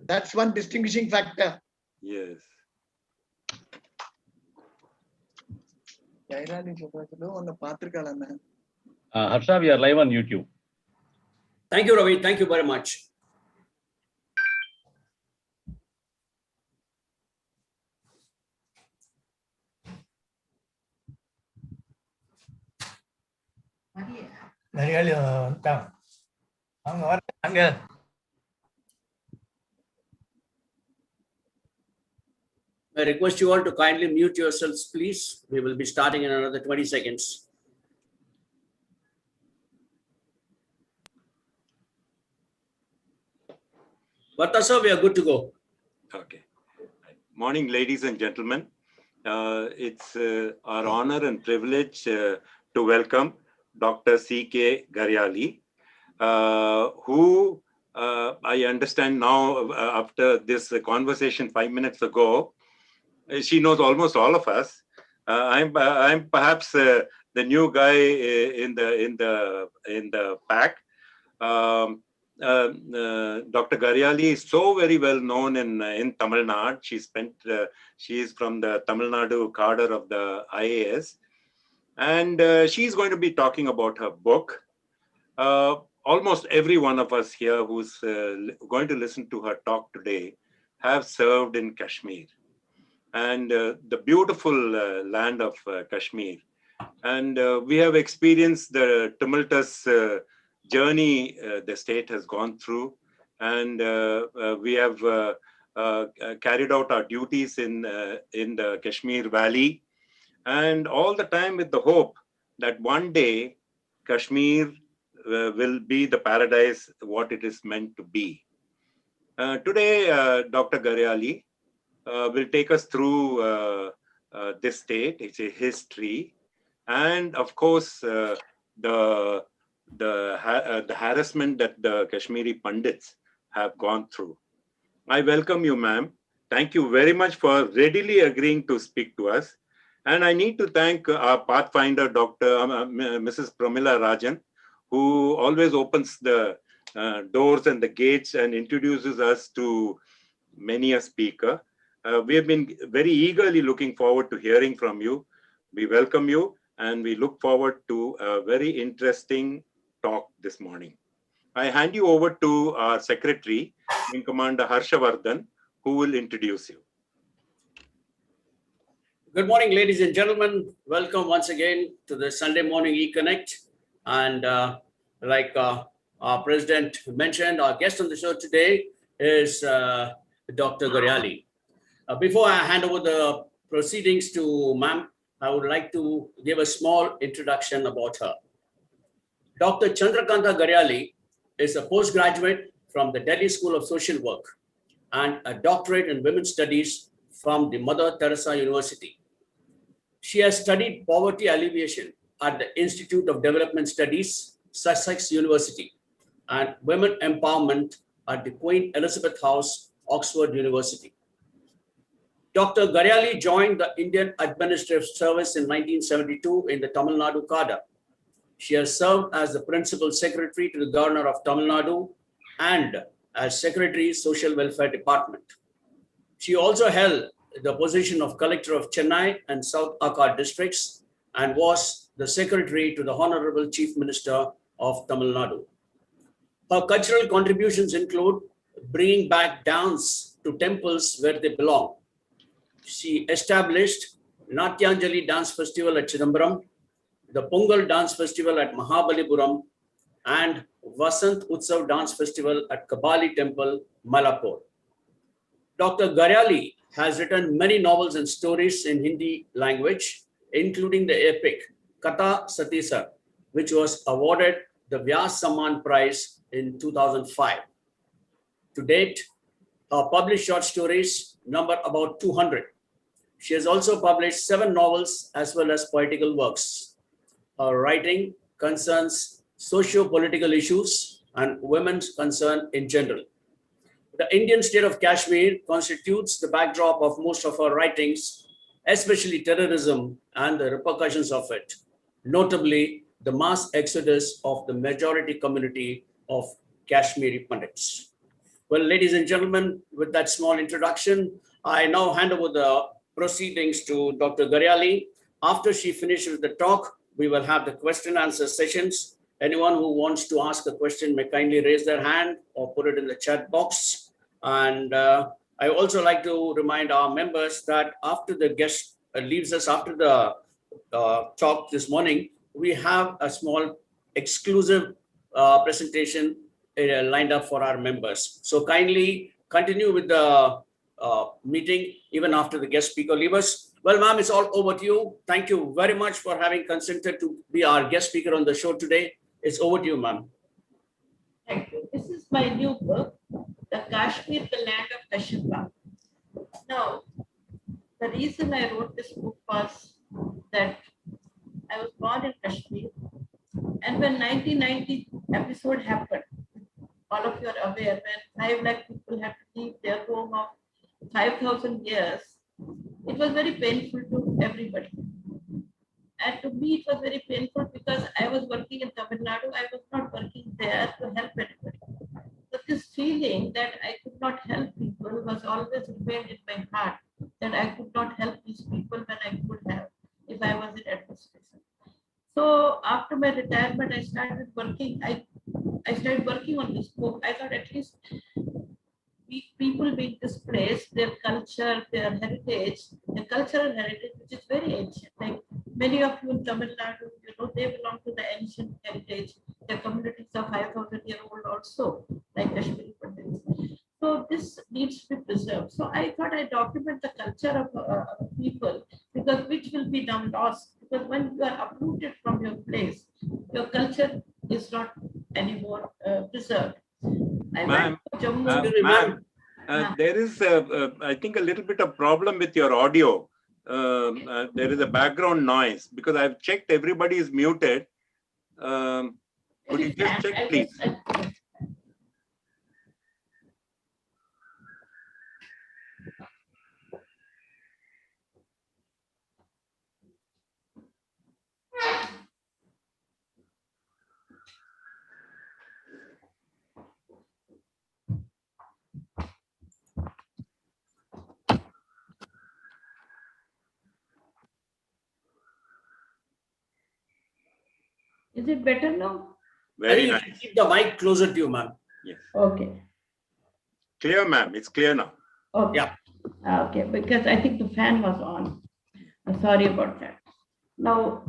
That's one distinguishing factor. Yes. Harsha, we are live on YouTube. Thank you, Ravi. Thank you very much. Gariyali, I request you all to kindly mute yourselves, please. We will be starting in another 20 seconds. Vatasa, we are good to go. Okay. Morning, ladies and gentlemen. It's our honor and privilege to welcome Dr. C.K. Gariyali, who I understand now, after this conversation 5 minutes ago, she knows almost all of us. I'm perhaps the new guy in the pack. Dr. Gariyali is so very well known in Tamil Nadu. She is from the Tamil Nadu cadre of the IAS, and she's going to be talking about her book. Almost every one of us here who's going to listen to her talk today have served in Kashmir and the beautiful land of Kashmir. And we have experienced the tumultuous journey the state has gone through, and we have carried out our duties in the Kashmir Valley, and all the time with the hope that one day Kashmir will be the paradise what it is meant to be. Today, Dr. Gariyali will take us through this state, its history, and of course the harassment that the Kashmiri Pundits have gone through. I welcome you, ma'am. Thank you very much for readily agreeing to speak to us. And I need to thank our pathfinder, Mrs. Pramila Rajan, who always opens the doors and the gates and introduces us to many a speaker. We have been very eagerly looking forward to hearing from you. We welcome you, and we look forward to a very interesting talk this morning. I hand you over to our secretary, Wing Commander Harshavardhan, who will introduce you. Good morning, ladies and gentlemen. Welcome once again to the Sunday Morning E-Connect. And like our president mentioned, our guest on the show today is Dr. Gariyali. Before I hand over the proceedings to ma'am, I would like to give a small introduction about her. Dr. Chandrakanta Gariyali is a postgraduate from the Delhi School of Social Work and a doctorate in Women's Studies from the Mother Teresa University. She has studied poverty alleviation at the Institute of Development Studies, Sussex University, and women empowerment at the Queen Elizabeth House, Oxford University. Dr. Gariyali joined the Indian Administrative Service in 1972 in the Tamil Nadu cadre. She has served as the Principal Secretary to the Governor of Tamil Nadu and as Secretary, Social Welfare Department. She also held the position of Collector of Chennai and South Akkad districts and was the Secretary to the Honorable Chief Minister of Tamil Nadu. Her cultural contributions include bringing back dance to temples where they belong. She established Natyanjali Dance Festival at Chidambaram, the Pongal Dance Festival at Mahabalipuram, and Vasant Utsav Dance Festival at Kabali Temple, Malapur. Dr. Gariyali has written many novels and stories in Hindi language, including the epic Katha Satisar, which was awarded the Vyas Samman Prize in 2005. To date, her published short stories number about 200. She has also published 7 novels as well as poetical works. Her writing concerns socio-political issues and women's concern in general. The Indian state of Kashmir constitutes the backdrop of most of her writings, especially terrorism and the repercussions of it, notably the mass exodus of the majority community of Kashmiri Pundits. Well, ladies and gentlemen, with that small introduction, I now hand over the proceedings to Dr. Gariyali. After she finishes the talk, we will have the question and answer sessions. Anyone who wants to ask a question may kindly raise their hand or put it in the chat box. And I also like to remind our members that after the guest leaves us after the talk this morning, we have a small exclusive presentation lined up for our members. So kindly continue with the meeting even after the guest speaker leaves us. Well, ma'am, it's all over to you. Thank you very much for having consented to be our guest speaker on the show today. It's over to you, ma'am. Thank you. This is my new book, The Kashmir, the Land of Kashyapa. Now, the reason I wrote this book was that I was born in Kashmir, and when 1990 episode happened, all of you are aware, when 5 lakh people had to leave their home of 5,000 years, it was very painful to everybody. And to me, it was very painful because I was working in Tamil Nadu. I was not working there to help anybody. But this feeling that I could not help people was always remained in my heart, that I could not help these people when I could have if I was in administration. So after my retirement, I started working. I started working on this book. I thought at least people being displaced, their culture, their heritage, their cultural heritage, which is very ancient. Like many of you in Tamil Nadu, they belong to the ancient heritage. Their communities are 5,000-year-old also, like Kashmiri Pundits. So this needs to be preserved. So I thought I document the culture of people, because which will be now lost. Because when you are uprooted from your place, your culture is not anymore preserved. Ma'am, there is, I think, a little bit of problem with your audio. There is a background noise because I've checked everybody is muted. Could you just check, please? Is it better now? Very I nice. think keep the mic closer to you, ma'am. Yes. Okay. Clear, ma'am. It's clear now. Okay. Yeah. Okay, because I think the fan was on. I'm sorry about that. Now,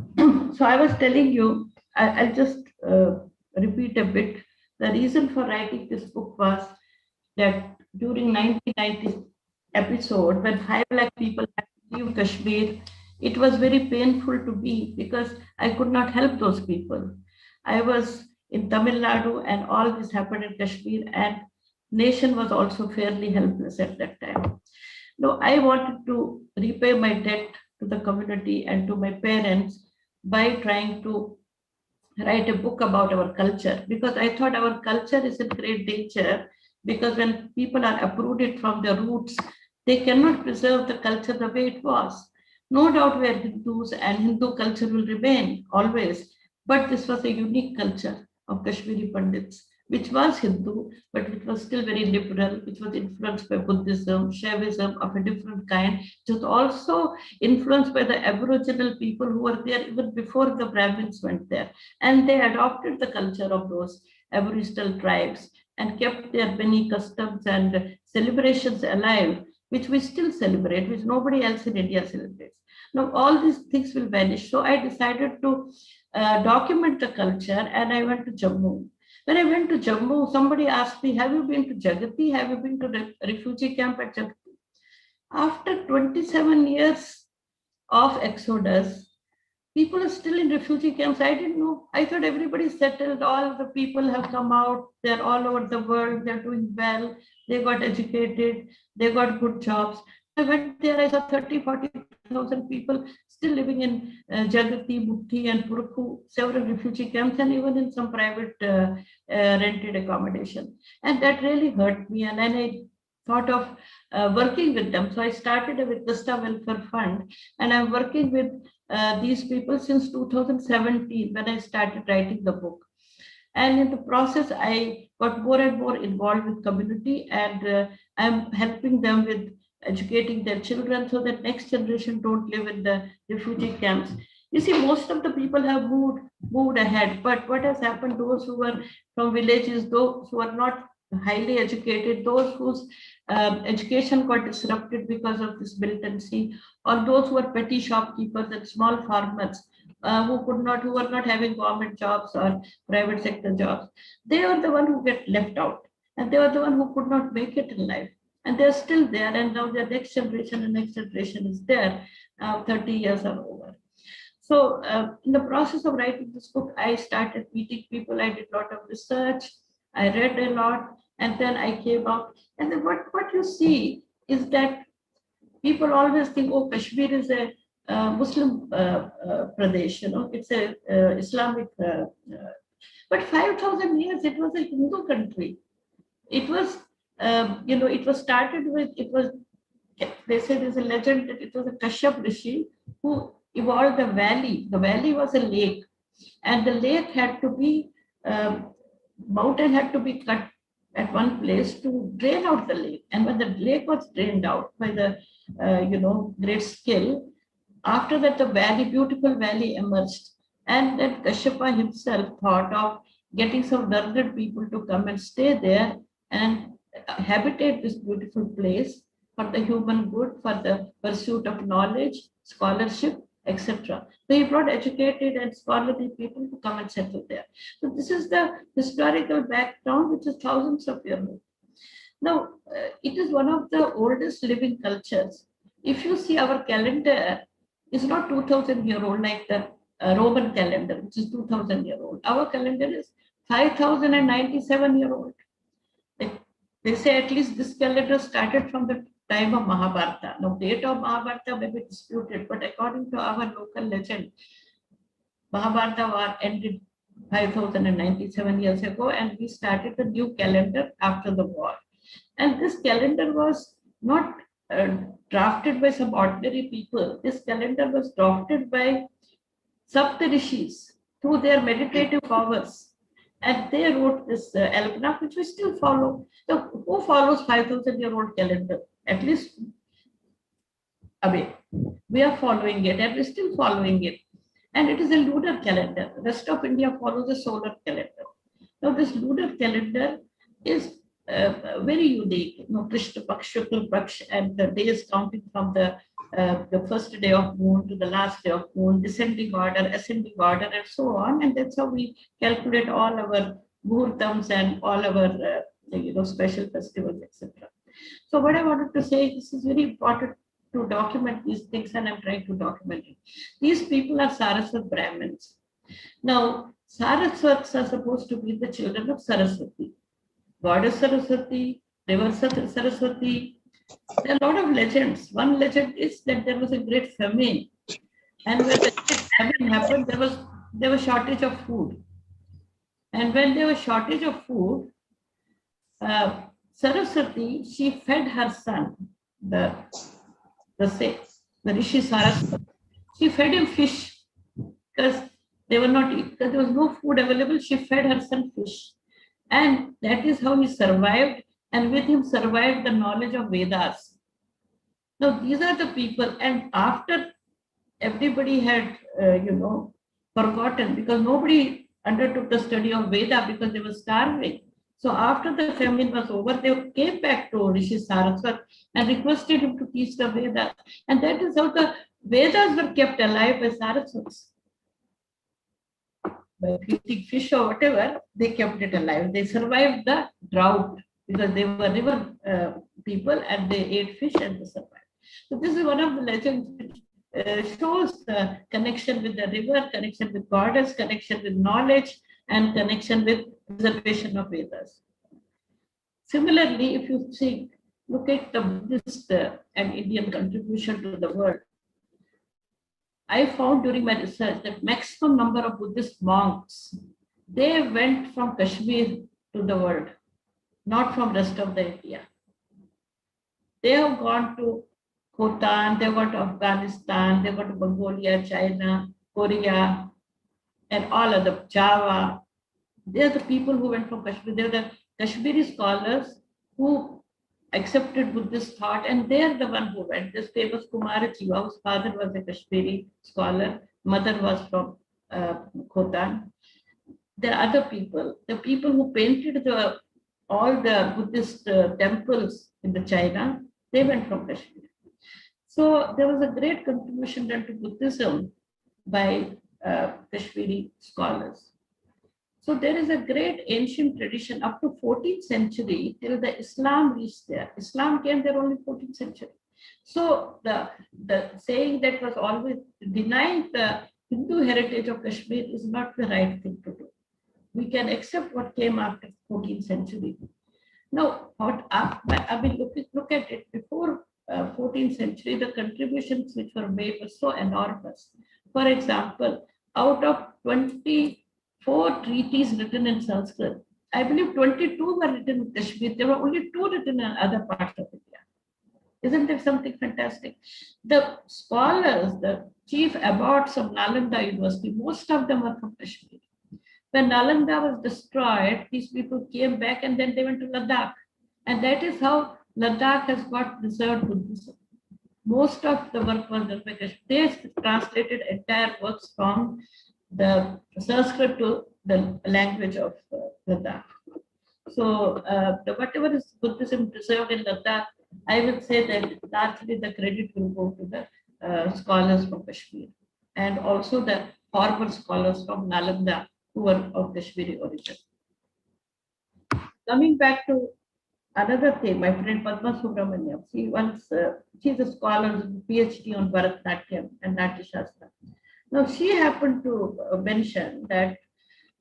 so I was telling you, I'll just repeat a bit. The reason for writing this book was that during 1990 episode, when 5 lakh people had to leave Kashmir, it was very painful to me because I could not help those people. I was in Tamil Nadu and all this happened in Kashmir, and nation was also fairly helpless at that time. No, I wanted to repay my debt to the community and to my parents by trying to write a book about our culture, because I thought our culture is in great danger, because when people are uprooted from their roots, they cannot preserve the culture the way it was. No doubt we are Hindus and Hindu culture will remain always, but this was a unique culture of Kashmiri Pundits, which was Hindu, but it was still very liberal, which was influenced by Buddhism, Shaivism of a different kind. It was also influenced by the Aboriginal people who were there even before the Brahmins went there. And they adopted the culture of those Aboriginal tribes and kept their many customs and celebrations alive, which we still celebrate, which nobody else in India celebrates. Now, all these things will vanish. So I decided to document the culture, and I went to Jammu. When I went to Jammu, somebody asked me, have you been to Jagati? Have you been to the refugee camp at Jagati? After 27 years of exodus, people are still in refugee camps. I didn't know. I thought everybody's settled. All the people have come out. They're all over the world. They're doing well. They got educated. They got good jobs. I went there. I saw 30, 40,000 people still living in Jagati, Bukti, and Purku, several refugee camps, and even in some private rented accommodation. And that really hurt me. And then I thought of working with them. So I started with Vista Welfare Fund, and I'm working with these people since 2017 when I started writing the book. And in the process, I got more and more involved with community, and I'm helping them with educating their children so that next generation don't live in the refugee camps. You see, most of the people have moved ahead, but what has happened, those who were from villages, those who are not highly educated, those whose education got disrupted because of this militancy, or those who are petty shopkeepers and small farmers, who were not having government jobs or private sector jobs, they are the one who get left out, and they are the one who could not make it in life, and they're still there. And now the next generation is there. 30 years are over. So in the process of writing this book, I started meeting people. I did a lot of research. I read a lot, and then I came out. And then what you see is that people always think, oh, Kashmir is a Muslim Pradesh, it's a Islamic. But 5,000 years, it was a Hindu country. It was, it was started with, they say there's a legend that it was a Kashyap rishi who evolved a valley. The valley was a lake, and the lake had to be, mountain had to be cut at one place to drain out the lake. And when the lake was drained out by the, great skill, after that the valley, beautiful valley emerged. And then Kashyapa himself thought of getting some learned people to come and stay there and habitate this beautiful place for the human good, for the pursuit of knowledge, scholarship, etc. So he brought educated and scholarly people to come and settle there. So this is the historical background, which is thousands of years old. Now, it is one of the oldest living cultures. If you see, our calendar is not 2,000 year old like the Roman calendar, which is 2,000 year old. Our calendar is 5,097 year old. They say at least this calendar started from the time of Mahabharata. Now, date of Mahabharata may be disputed, but according to our local legend, Mahabharata war ended 5,097 years ago, and we started the new calendar after the war. And this calendar was not drafted by some ordinary people. This calendar was drafted by rishis through their meditative powers. And they wrote this almanac, which we still follow. So who follows 5,000 year old calendar? At least, we are following it, and we're still following it. And it is a lunar calendar. The rest of India follows a solar calendar. Now, this lunar calendar is very unique. Krishna Paksh, Shukla Paksh, and the days counting from the first day of moon to the last day of moon, descending order, ascending order, and so on. And that's how we calculate all our muhurtams and all our special festivals, etc. So what I wanted to say, this is very important to document these things, and I'm trying to document it. These people are Saraswat Brahmins. Now, Saraswats are supposed to be the children of Saraswati. Goddess Saraswati, River Saraswati. There are a lot of legends. One legend is that there was a great famine, and when the famine happened, there was shortage of food. And when there was shortage of food, Saraswati, she fed her son, the rishi Saraswati. She fed him fish because there was no food available. She fed her son fish, and that is how he survived. And with him survived the knowledge of Vedas. Now these are the people, and after everybody had forgotten, because nobody undertook the study of Veda because they were starving. So after the famine was over, they came back to Rishi Saraswat and requested him to teach the Vedas. And that is how the Vedas were kept alive by Saraswats. By feeding fish or whatever, they kept it alive. They survived the drought because they were river people, and they ate fish and they survived. So this is one of the legends which shows the connection with the river, connection with goddess, connection with knowledge, and connection with preservation of Vedas. Similarly, if you look at the Buddhist and Indian contribution to the world, I found during my research that maximum number of Buddhist monks, they went from Kashmir to the world, not from rest of the India. They have gone to Bhutan, they have gone to Afghanistan, they have gone to Mongolia, China, Korea, and all other Java. They are the people who went from Kashmir. They are the Kashmiri scholars who accepted Buddhist thought, and they are the one who went. This famous Kumara Jiva, whose father was a Kashmiri scholar, mother was from Khotan. There are other people, the people who painted all the Buddhist temples in the China, they went from Kashmir. So there was a great contribution done to Buddhism by Kashmiri scholars. So there is a great ancient tradition up to 14th century till the Islam reached there. Islam came there only 14th century. So the saying that was always denying the Hindu heritage of Kashmir is not the right thing to do. We can accept what came after 14th century. Now, I mean, look at it. Before 14th century, the contributions which were made were so enormous. For example, out of 24 treaties written in Sanskrit, I believe 22 were written in Kashmir. There were only 2 written in other parts of India. Isn't that something fantastic? The scholars, the chief abbots of Nalanda University, most of them were from Kashmir. When Nalanda was destroyed, these people came back and then they went to Ladakh. And that is how Ladakh has got preserved Buddhism. Most of the work was done by Kashmir. They translated entire works from the Sanskrit to the language of Ladakh. So whatever is Buddhism preserved in Ladakh, I would say that largely the credit will go to the scholars from Kashmir and also the former scholars from Nalanda who were of Kashmiri origin. Coming back to another thing, my friend Padma Subramaniam, she's a scholar with PhD on Bharatanatyam and Natya Shastra. Now she happened to mention that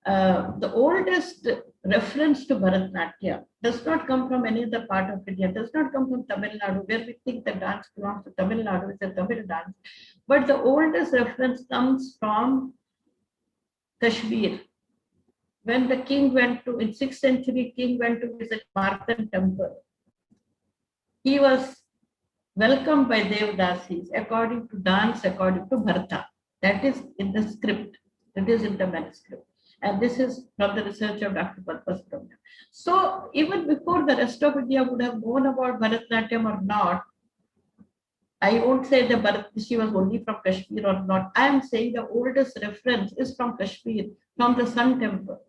the oldest reference to Bharatanatyam does not come from any other part of India, does not come from Tamil Nadu, where we think the dance belongs to Tamil Nadu, it's a Tamil dance. But the oldest reference comes from Kashmir. When the king went to, in 6th century, king went to visit Marthan temple, he was welcomed by Devdasis according to dance, according to Bharata. That is in the script, that is in the manuscript. And this is from the research of Dr. Padma Subramaniam. So even before the rest of India would have known about Bharatanatyam or not, I won't say that she was only from Kashmir or not. I am saying the oldest reference is from Kashmir, from the Sun Temple,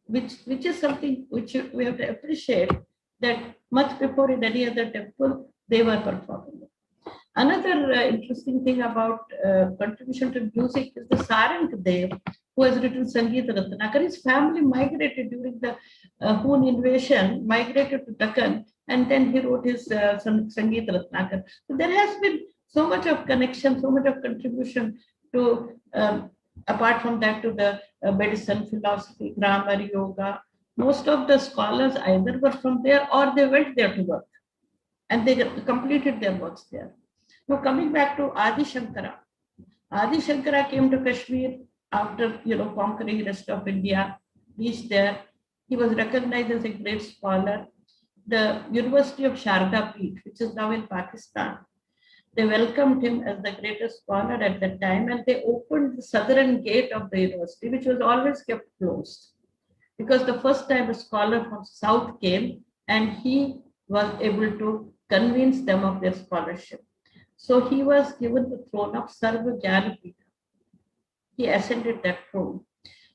which is something which we have to appreciate, that much before in any other temple, they were performing it. Another interesting thing about contribution to music is the Sarang Dev, who has written Sangeet Ratnakar. His family migrated during the Hun invasion, migrated to Deccan, and then he wrote his Sangeet Ratnakar. So there has been so much of connection, so much of contribution to, apart from that, to the medicine, philosophy, grammar, yoga. Most of the scholars either were from there or they went there to work, and they completed their works there. Now coming back to Adi Shankara. Adi Shankara came to Kashmir after conquering the rest of India, reached there. He was recognized as a great scholar. The University of Sharda Peeth, which is now in Pakistan, they welcomed him as the greatest scholar at that time, and they opened the southern gate of the university, which was always kept closed, because the first time a scholar from south came and he was able to convince them of their scholarship. So he was given the throne of Sarva Jnanapita. He ascended that throne.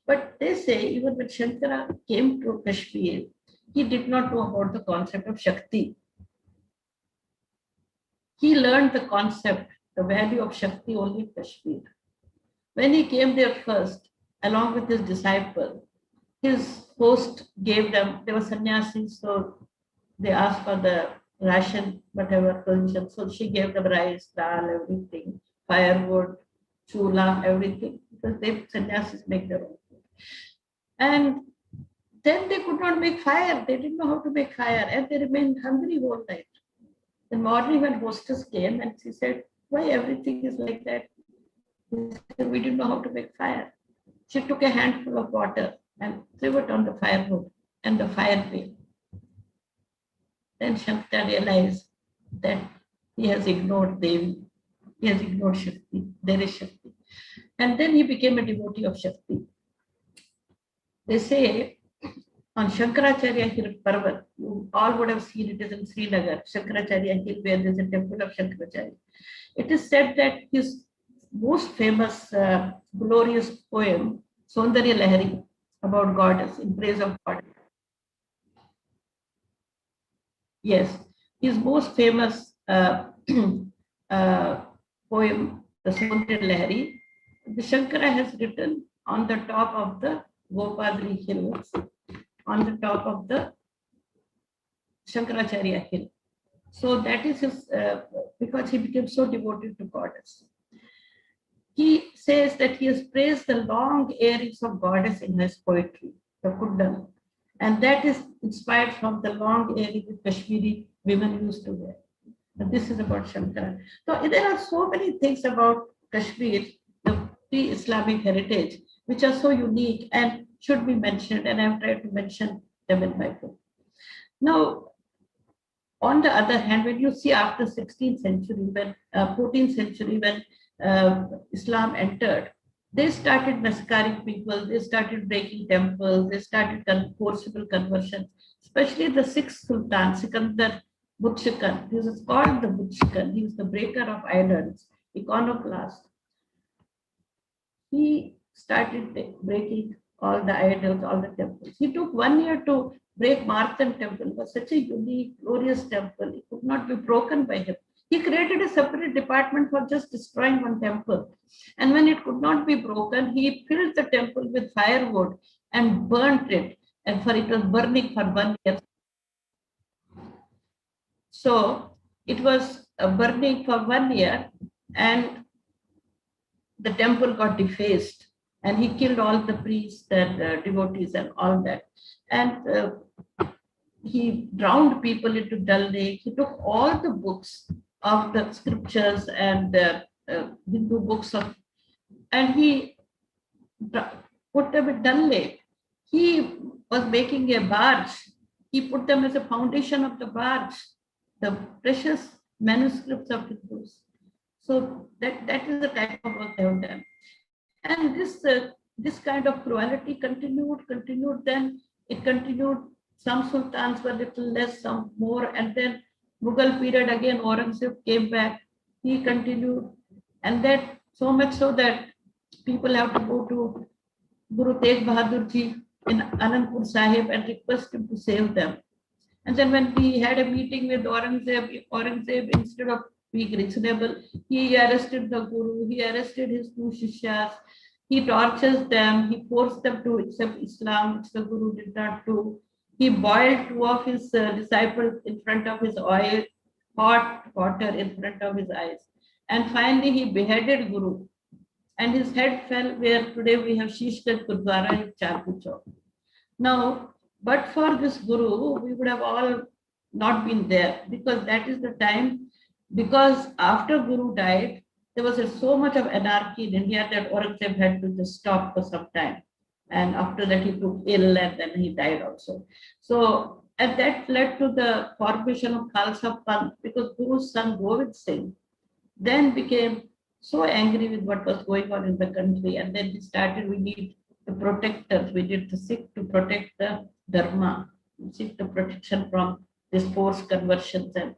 But they say even when Shankara came to Kashmir, he did not know about the concept of Shakti. He learned the concept, the value of Shakti only in Kashmir. When he came there first, along with his disciple, his host gave them, they were sannyasis, so they asked for the ration, whatever provision. So she gave them rice, dal, everything, firewood, chula, everything, because they sannyasis make their own food. And then they could not make fire. They didn't know how to make fire, and they remained hungry all night. The morning when hostess came and she said, "Why everything is like that?" He said, "We didn't know how to make fire." She took a handful of water and threw it on the firewood, and the fire came. Then Shankara realized that he has ignored Devi, he has ignored Shakti, there is Shakti. And then he became a devotee of Shakti. They say on Shankaracharya Hill Parvat, you all would have seen it is in Srinagar, Shankaracharya Hill, where there is a temple of Shankaracharya. It is said that his most famous, glorious poem, Saundarya Lahari, about goddess, in praise of God. Yes, his most famous poem, the Saundarya Lahari, the Shankara has written on the top of the Gopadri hills, on the top of the Shankaracharya hill. So that is his, because he became so devoted to goddess. He says that he has praised the long earrings of goddess in his poetry, the Kundal, and that is inspired from the long earrings that Kashmiri women used to wear. And this is about Shankara. So there are so many things about Kashmir, the pre-Islamic heritage, which are so unique and should be mentioned, and I've tried to mention them in my book. Now, on the other hand, when you see after 16th century, when 14th century, when Islam entered, they started massacring people, they started breaking temples, they started forcible conversions, especially the sixth Sultan, Sikandar Butshikan. He was called the Butshikan. He was the breaker of idols, iconoclast. He started breaking all the idols, all the temples. He took 1 year to break Marthan temple. It was such a unique, glorious temple. It could not be broken by him. He created a separate department for just destroying one temple. And when it could not be broken, he filled the temple with firewood and burnt it. And for it was burning for 1 year. So it was burning for 1 year, and the temple got defaced, and he killed all the priests and devotees and all that. And he drowned people into Dal Lake. He took all the books of the scriptures and Hindu books and he put them in Dal Lake. He was making a barge. He put them as a foundation of the barge, the precious manuscripts of Hindus. So that is the type of work they have done. And this kind of cruelty continued. Then it continued. Some sultans were little less, some more, and then Mughal period again. Aurangzeb came back. He continued, and that so much so that people have to go to Guru Tegh Bahadur Ji in Anandpur Sahib and request him to save them. And then when he had a meeting with Aurangzeb, instead of being reasonable, he arrested the Guru, he arrested his two Shishyas, he tortures them, he forced them to accept Islam, which the Guru did not do. He boiled two of his disciples in front of his hot water in front of his eyes. And finally, he beheaded Guru. And his head fell where today we have Shishganj Gurdwara in Charpur Chowk. Now, but for this Guru, we would have all not been there, because that is the time, because after Guru died, there was so much of anarchy in India that Aurangzeb had to just stop for some time. And after that, he took ill and then he died also. So, and that led to the formation of Khalsa Panth, because Guru's son Govind Singh then became so angry with what was going on in the country. And then he started, we need the protectors, we need the Sikh to protect the Dharma, seek the protection from this forced conversions and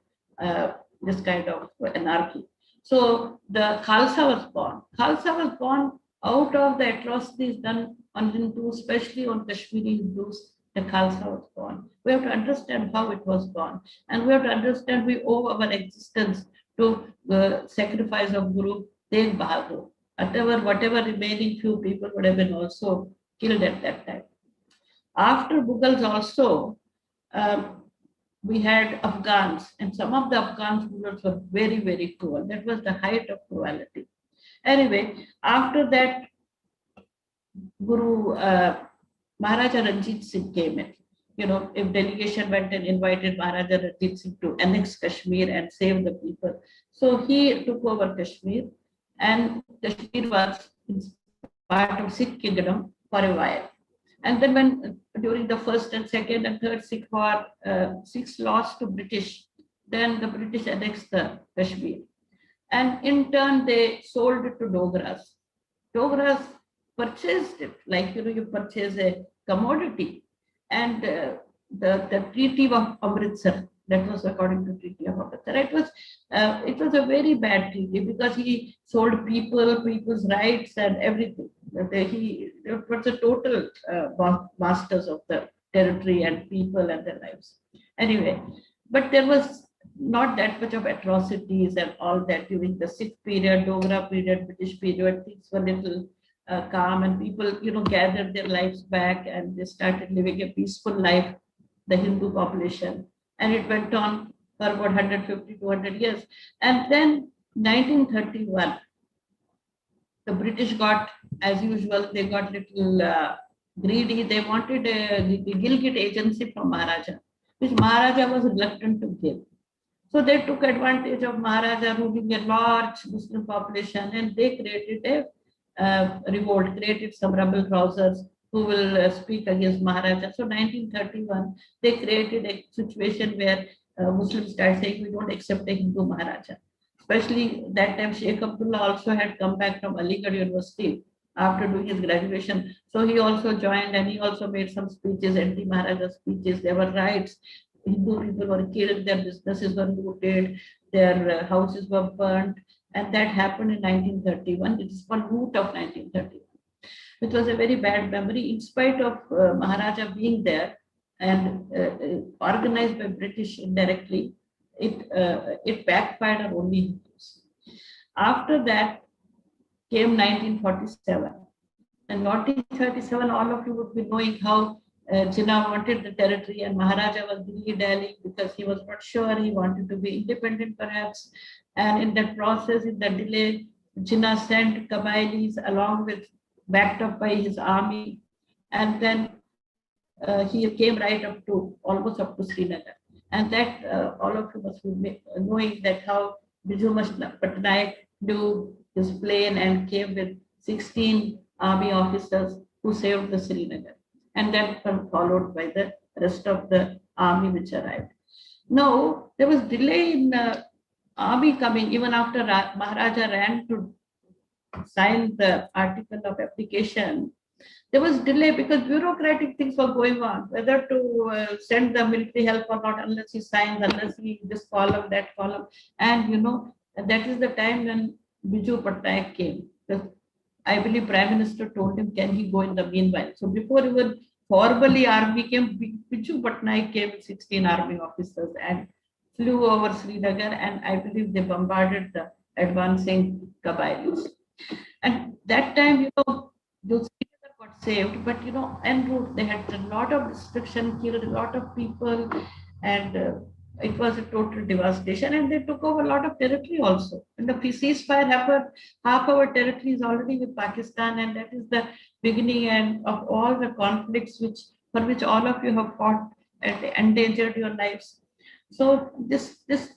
this kind of anarchy. So the Khalsa was born. Khalsa was born out of the atrocities done on Hindus, especially on Kashmiri Hindus. The Khalsa was born. We have to understand how it was born, and we have to understand we owe our existence to the sacrifice of Guru Tegh Bahadur. Whatever remaining few people would have been also killed at that time. After Mughals also, we had Afghans, and some of the Afghans rulers were very, very cruel. That was the height of cruelty. Anyway, after that, Guru Maharaja Ranjit Singh came in. You know, if delegation went and invited Maharaja Ranjit Singh to annex Kashmir and save the people. So he took over Kashmir, and Kashmir was part of Sikh kingdom for a while. And then when during the first and second and third Sikh war, Sikhs lost to British, then the British annexed the Kashmir. And in turn, they sold it to Dogras. Dogras purchased it like, you purchase a commodity. And the Treaty of Amritsar, that was according to Treaty of Amritsar. It was a very bad treaty because he sold people's rights and everything. It was a total masters of the territory and people and their lives. Anyway, but there was not that much of atrocities and all that during the Sikh period, Dogra period, British period. Things were little calm, and people, gathered their lives back and they started living a peaceful life, the Hindu population. And it went on for about 150, 200 years. And then 1931, the British got, as usual, they got little greedy. They wanted a Gilgit agency from Maharaja, which Maharaja was reluctant to give. So they took advantage of Maharaja ruling a large Muslim population, and they created a revolt, created some rebel rousers who will speak against Maharaja. So 1931, they created a situation where Muslims started saying, we don't accept a Hindu Maharaja. Especially that time, Sheikh Abdullah also had come back from Aligarh University after doing his graduation. So he also joined, and he also made some speeches, anti-Maharaja speeches. There were riots. Hindu people were killed, their businesses were looted, their houses were burnt. And that happened in 1931. It is called root of 1931. It was a very bad memory, in spite of Maharaja being there and organized by British indirectly. It backfired on only Hindus. After that came 1947. And 1937, all of you would be knowing how Jinnah wanted the territory and Maharaja was dilly-dallying because he was not sure. He wanted to be independent, perhaps. And in that process, in the delay, Jinnah sent Qabailis along with, backed up by his army. And then he came right up to, almost up to Srinagar. And that all of you must be knowing that how Biju Patnaik flew his plane and came with 16 army officers who saved the Srinagar. And then followed by the rest of the army which arrived. Now, there was delay in army coming even after Maharaja ran to sign the article of application. There was delay because bureaucratic things were going on, whether to send the military help or not, unless he signs, unless he this column, that column. And that is the time when Biju Patnaik came. I believe Prime Minister told him, can he go in the meanwhile? So before even formally army came, Biju Patnaik came with 16 army officers and flew over Srinagar, and I believe they bombarded the advancing Qabailis. And that time, those Srinagar got saved, but en route they had a lot of destruction, killed a lot of people, and it was a total devastation, and they took over a lot of territory also. When the ceasefire happened, half our territory is already with Pakistan, and that is the beginning and of all the conflicts for which all of you have fought and endangered your lives. So this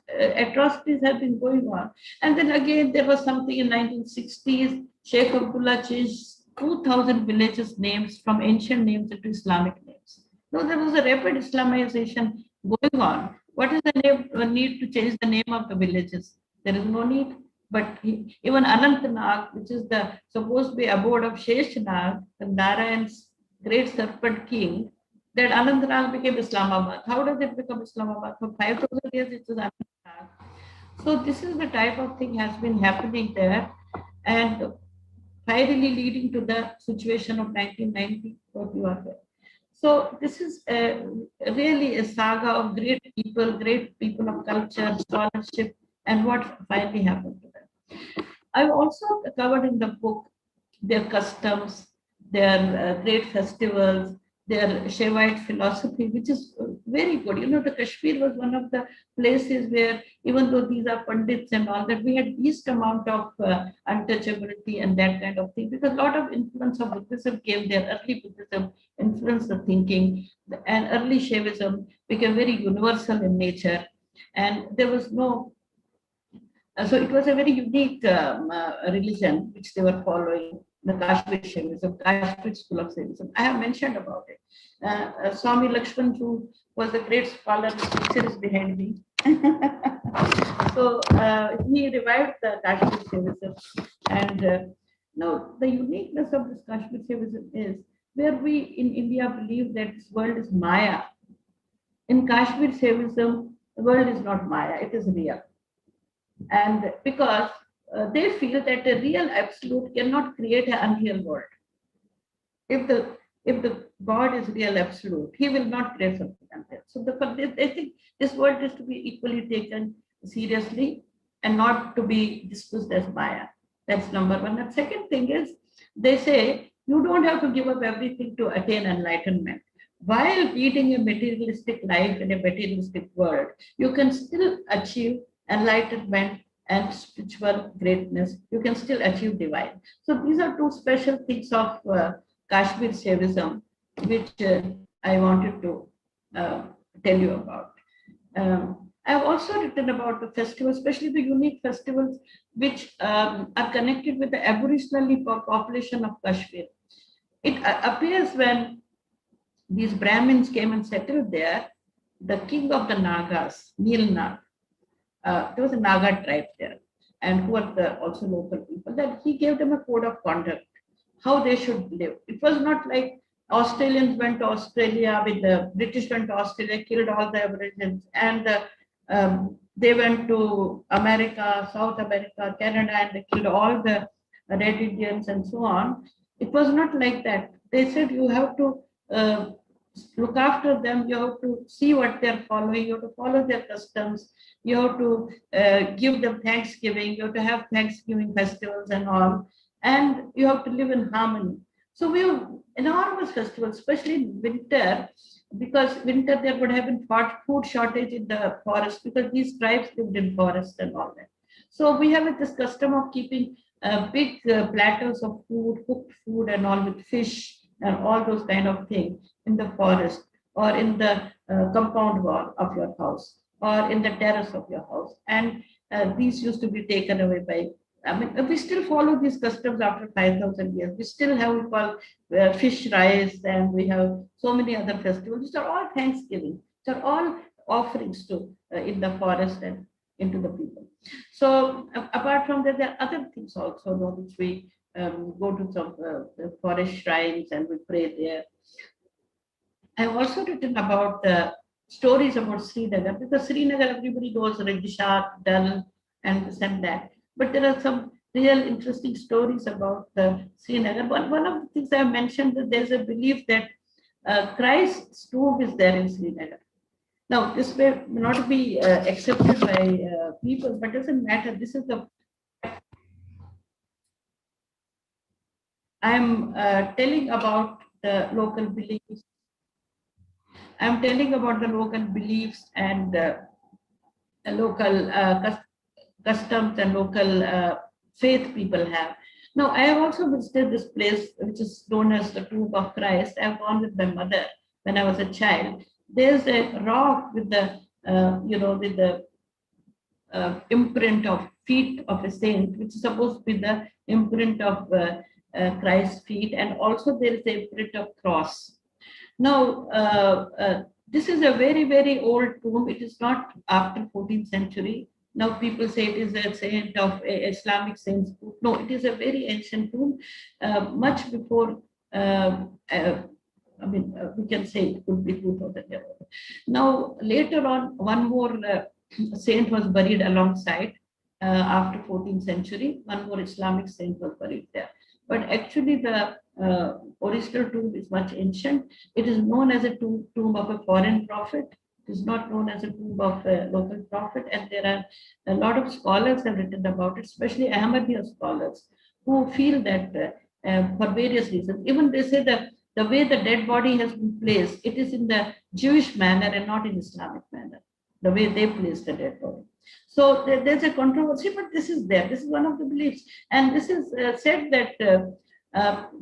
atrocities have been going on. And then again, there was something in 1960s, Sheikh Abdullah changed 2,000 villages' names from ancient names into Islamic names. So there was a rapid Islamization going on. What is the need to change the name of the villages? There is no need. But even Anantnag, which is the supposed to be abode of Sheshnag, the Narayan's great serpent king, that Anantnag became Islamabad. How does it become Islamabad? For 5,000 years, it was Anantnag. So this is the type of thing has been happening there, and finally leading to the situation of 1990, what you are there. So this is really a saga of great people of culture, scholarship, and what finally happened to them. I've also covered in the book their customs, their great festivals, their Shaivite philosophy, which is very good. The Kashmir was one of the places where, even though these are Pundits and all that, we had least amount of untouchability and that kind of thing, because a lot of influence of Buddhism came there. Early Buddhism influenced the thinking, and early Shaivism became very universal in nature. And there was no, so it was a very unique religion which they were following. The Kashmiri Shaivism, Kashmiri school of Shaivism. I have mentioned about it. Swami Lakshman, who was a great scholar, his picture is behind me. So he revived the Kashmiri Shaivism, and Now, the uniqueness of this Kashmir Shaivism is where we in India believe that this world is Maya. In Kashmir Shaivism, the world is not Maya, it is real. And because they feel that a real absolute cannot create an unreal world. If the God is real absolute, he will not create something unreal. So they think this world is to be equally taken seriously and not to be discussed as Maya. That's number one. And second thing is, they say you don't have to give up everything to attain enlightenment. While leading a materialistic life in a materialistic world, you can still achieve enlightenment and spiritual greatness. You can still achieve divine. So these are two special things of Kashmir Shaivism, which I wanted to tell you about. I've also written about the festivals, especially the unique festivals which are connected with the Aboriginal population of Kashmir. It appears when these Brahmins came and settled there, the king of the Nagas, Nil Nag, there was a Naga tribe there, and who were also local people, that he gave them a code of conduct, how they should live. It was not like Australians went to Australia with the British went to Australia, killed all the Aborigines, and they went to America, South America, Canada, and they killed all the Red Indians and so on. It was not like that. They said you have to look after them, you have to see what they're following, you have to follow their customs, you have to give them Thanksgiving, you have to have Thanksgiving festivals and all, and you have to live in harmony. So we have enormous festivals, especially in winter, because winter there would have been food shortage in the forest because these tribes lived in forest and all that. So we have this custom of keeping big platters of food, cooked food and all with fish and all those kind of things in the forest or in the compound wall of your house or in the terrace of your house. And these used to be taken away by, we still follow these customs after 5,000 years. We still have what we call fish rice, and we have so many other festivals. These are all Thanksgiving. These are all offerings to in the forest and into the people. So apart from that, there are other things also, which we go to some forest shrines and we pray there. I've also written about stories about Srinagar, because Srinagar, everybody knows Rajishat, Dal, and this and that. But there are some real interesting stories about Srinagar. One of the things I mentioned, that there's a belief that Christ's tomb is there in Srinagar. Now, this may not be accepted by people, but doesn't matter. This is the I'm telling about the local beliefs. I'm telling about the local beliefs and local customs and local faith people have. Now, I have also visited this place, which is known as the Tomb of Christ. I've gone with my mother when I was a child. There's a rock with the, with the imprint of feet of a saint, which is supposed to be the imprint of Christ's feet, and also there is a imprint of cross. Now, this is a very, very old tomb. It is not after 14th century. Now people say it is a saint of Islamic saints. No, it is a very ancient tomb, much before. We can say it could be 2000 years old. Now, later on, one more saint was buried alongside after 14th century. One more Islamic saint was buried there. But actually, the original tomb is much ancient. It is known as a tomb of a foreign prophet. It is not known as a tomb of a local prophet. And there are a lot of scholars have written about it, especially Ahmadiyya scholars, who feel that for various reasons. Even they say that the way the dead body has been placed, it is in the Jewish manner and not in Islamic manner, the way they place the dead body. So there's a controversy, but this is there. This is one of the beliefs. And this is said that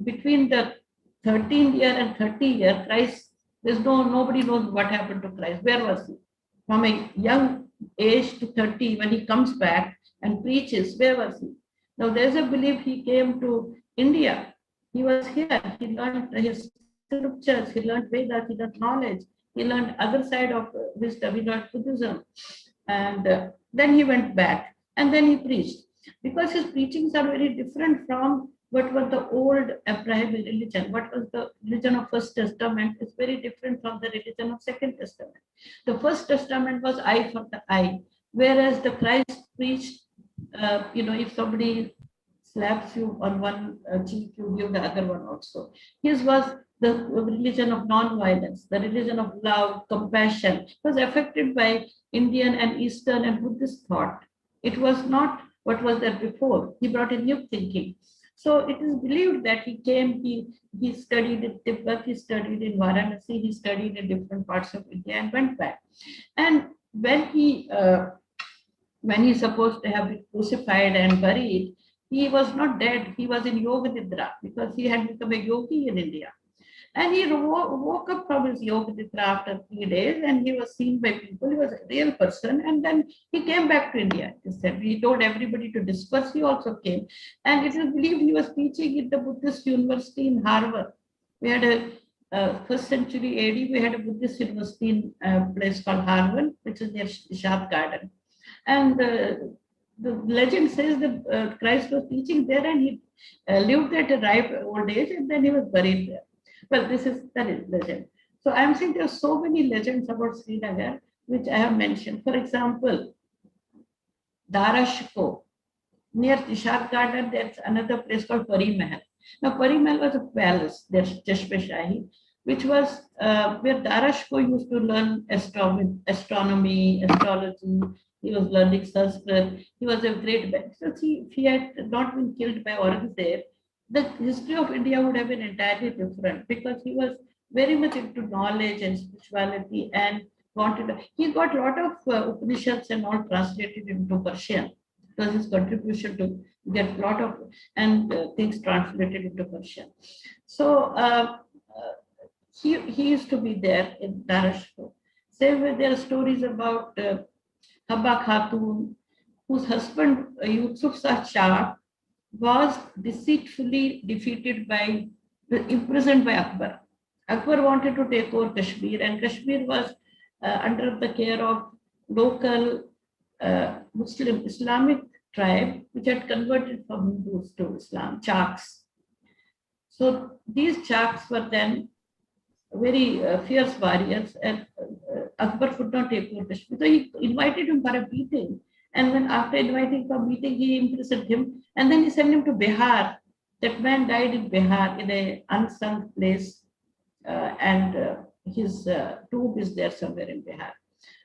between the 13th year and 30th year, Christ, nobody knows what happened to Christ. Where was he? From a young age to 30, when he comes back and preaches, where was he? Now there's a belief he came to India. He was here. He learned his scriptures. He learned Vedas. He learned knowledge. He learned other side of wisdom. He learned Buddhism. And then he went back and then he preached, because his preachings are very different from what was the old Abrahamic religion, what was the religion of First Testament is very different from the religion of Second Testament. The First Testament was eye for the eye, whereas the Christ preached, if somebody slaps you on one cheek, you give the other one also. His was the religion of non-violence, the religion of love, compassion. It was affected by Indian and Eastern and Buddhist thought. It was not what was there before. He brought a new thinking. So it is believed that he came, he studied in Tibet, he studied in Varanasi, he studied in different parts of India and went back. And when he's supposed to have been crucified and buried, he was not dead. He was in Yoga Nidra because he had become a yogi in India. And he woke up from his Yoga Nidra after 3 days and he was seen by people. He was a real person. And then he came back to India. He said, he told everybody to disperse. He also came. And it is believed he was teaching in the Buddhist university in Harvard. We had a first century AD, we had a Buddhist university in a place called Harvard, which is near Shad Garden. And the legend says that Christ was teaching there and he lived at a ripe old age and then he was buried there. Well, this is the legend. So I'm saying there are so many legends about Srinagar, which I have mentioned. For example, Darashko, near Tishar Garden, there's another place called Pari Mahal. Now, Pari Mahal was a palace, there's Chashme Shahi, which was where Darashko used to learn astronomy, astrology. He was learning Sanskrit. He was a great man. So if he had not been killed by Aurangzeb, the history of India would have been entirely different because he was very much into knowledge and spirituality and he got a lot of Upanishads and all translated into Persian. It was his contribution to get a lot of things translated into Persian. So he used to be there in Darashko. Same way there are stories about Habba Khatun, whose husband Yusuf Shah was deceitfully imprisoned by Akbar. Akbar wanted to take over Kashmir and Kashmir was under the care of local Muslim Islamic tribe which had converted from Hindus to Islam, Chaks. So these Chaks were then very fierce warriors and Akbar could not take over Kashmir. So he invited him for a meeting. And then after inviting for a meeting, he imprisoned him. And then he sent him to Bihar. That man died in Bihar in an unsung place. His tomb is there somewhere in Bihar.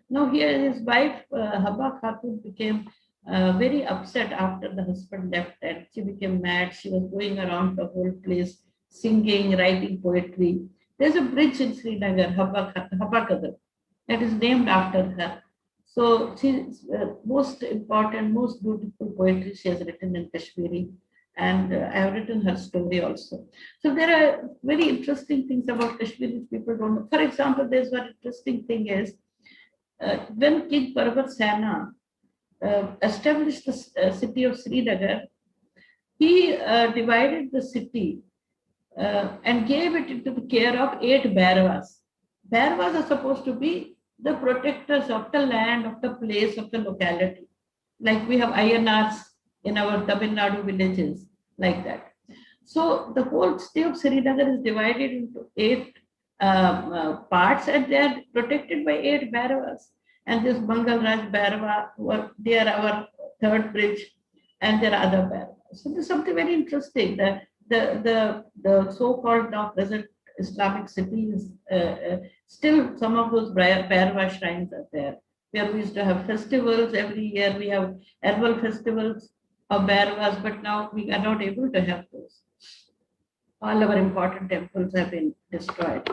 Now here his wife, Habba Khatun, became very upset after the husband left and she became mad. She was going around the whole place, singing, writing poetry. There's a bridge in Srinagar, Habba Kadar, that is named after her. So she's most important, most beautiful poetry she has written in Kashmiri. And I have written her story also. So there are very interesting things about Kashmir which people don't know. For example, there's one interesting thing is when King Parvat Sena established the city of Srinagar, he divided the city and gave it into the care of 8 Bharavas. Bharavas are supposed to be the protectors of the land, of the place, of the locality. Like we have INRs in our Tamil Nadu villages, like that. So the whole state of Srinagar is divided into 8 parts and they are protected by 8 Bhairavas. And this Mangal Raj Bhairava, they are our 3rd bridge and there are other Bhairavas. So there's something very interesting. The so-called now present Islamic cities, still some of those Bhairava shrines are there. Where we used to have festivals every year. We have annual festivals of Bhairavas, but now we are not able to have those. All our important temples have been destroyed.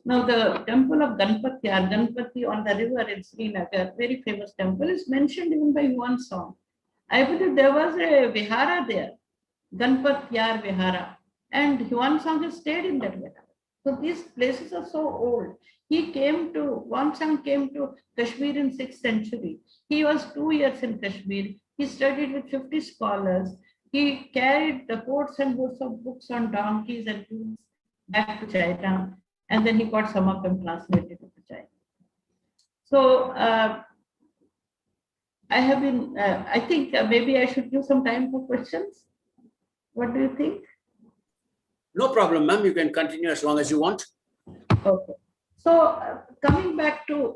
Now the temple of Ganpati on the river in Srinagar, very famous temple, is mentioned even by Yuan Song. I believe there was a vihara there, Ganpati Vihara, and Yuan Song has stayed in that vihara. So these places are so old. Yuan Song came to Kashmir in 6th century. He was 2 years in Kashmir. He studied with 50 scholars. He carried the quotes and books of books on donkeys and mules back to China. And then he got some of them translated into China. So I think maybe I should give some time for questions. What do you think? No problem, ma'am. You can continue as long as you want. Okay. So coming back to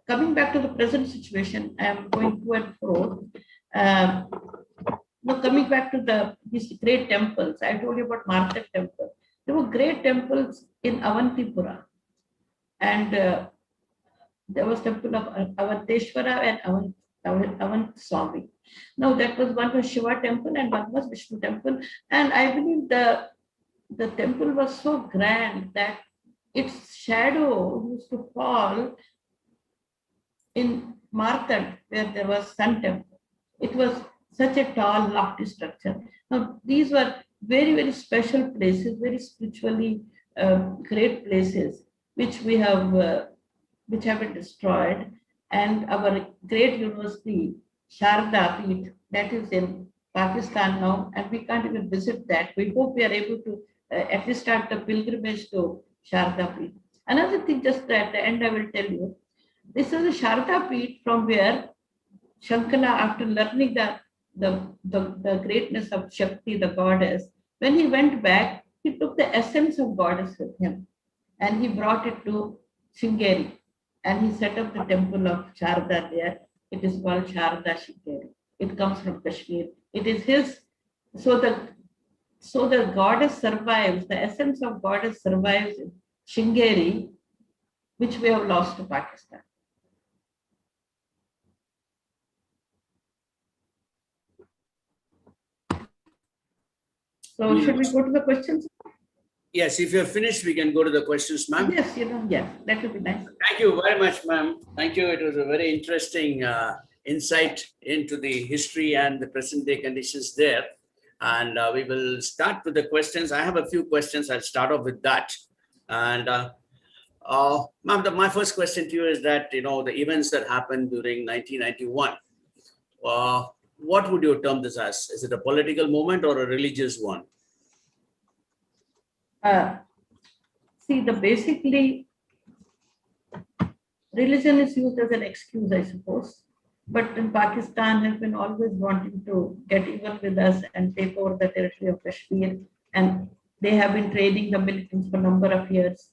the present situation, I am going to and fro. Now coming back to these great temples, I told you about Martha temple. There were great temples in Avantipura, and there was temple of Avanteshwara and Avant Swami. Now that was one was Shiva temple and one was Vishnu temple, and I believe the temple was so grand that its shadow used to fall in Martand, where there was Sun temple. It was such a tall, lofty structure. Now these were very, very special places, very spiritually great places, which we have, which have been destroyed. And our great university, Sharda Peeth, that is in Pakistan now, and we can't even visit that. We hope we are able to at least start the pilgrimage to Sharda Peeth. Another thing, just at the end, I will tell you, this is a Sharda Peeth from where Shankara, after learning the greatness of Shakti, the goddess, when he went back, he took the essence of goddess with him and he brought it to Sringeri and he set up the temple of Sharda there. It is called Sharda Sringeri. It comes from Kashmir. It is his, so the goddess survives, the essence of goddess survives in Sringeri, which we have lost to Pakistan. So should we go to the questions? Yes, if you're finished, we can go to the questions, ma'am. Yes, yeah, that would be nice. Thank you very much, ma'am. Thank you. It was a very interesting insight into the history and the present day conditions there. And we will start with the questions. I have a few questions. I'll start off with that. And ma'am, my first question to you is that, the events that happened during 1991, what would you term this as? Is it a political movement or a religious one? See, basically, religion is used as an excuse, I suppose. But in Pakistan has been always wanting to get even with us and take over the territory of Kashmir. And they have been training the militants for a number of years.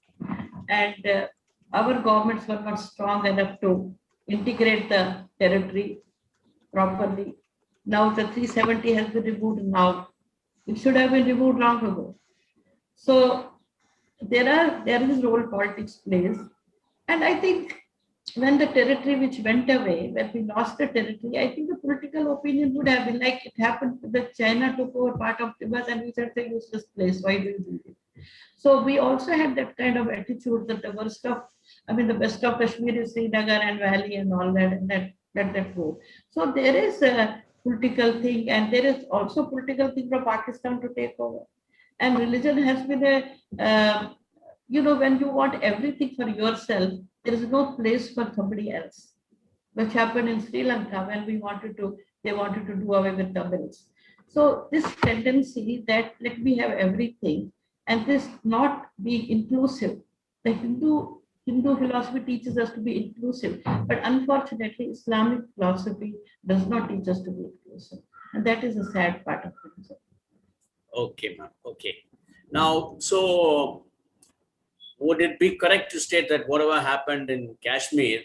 And our governments were not strong enough to integrate the territory properly. Now the 370 has been removed now. It should have been removed long ago. So there is role politics plays. And I think when the territory which went away, when we lost the territory, I think the political opinion would have been like it happened that China took over part of Tibet and we said it's a useless place. Why do you do it? So we also had that kind of attitude that the best of Kashmir is Srinagar and Valley and all that, and let that go. So there is a political thing, and there is also political thing from Pakistan to take over. And religion has been when you want everything for yourself, there is no place for somebody else, which happened in Sri Lanka when they wanted to do away with Tamils. So this tendency that let me have everything and this not be inclusive. The Hindu philosophy teaches us to be inclusive, but unfortunately, Islamic philosophy does not teach us to be inclusive. And that is a sad part of it. Okay, ma'am. Okay. Now, so would it be correct to state that whatever happened in Kashmir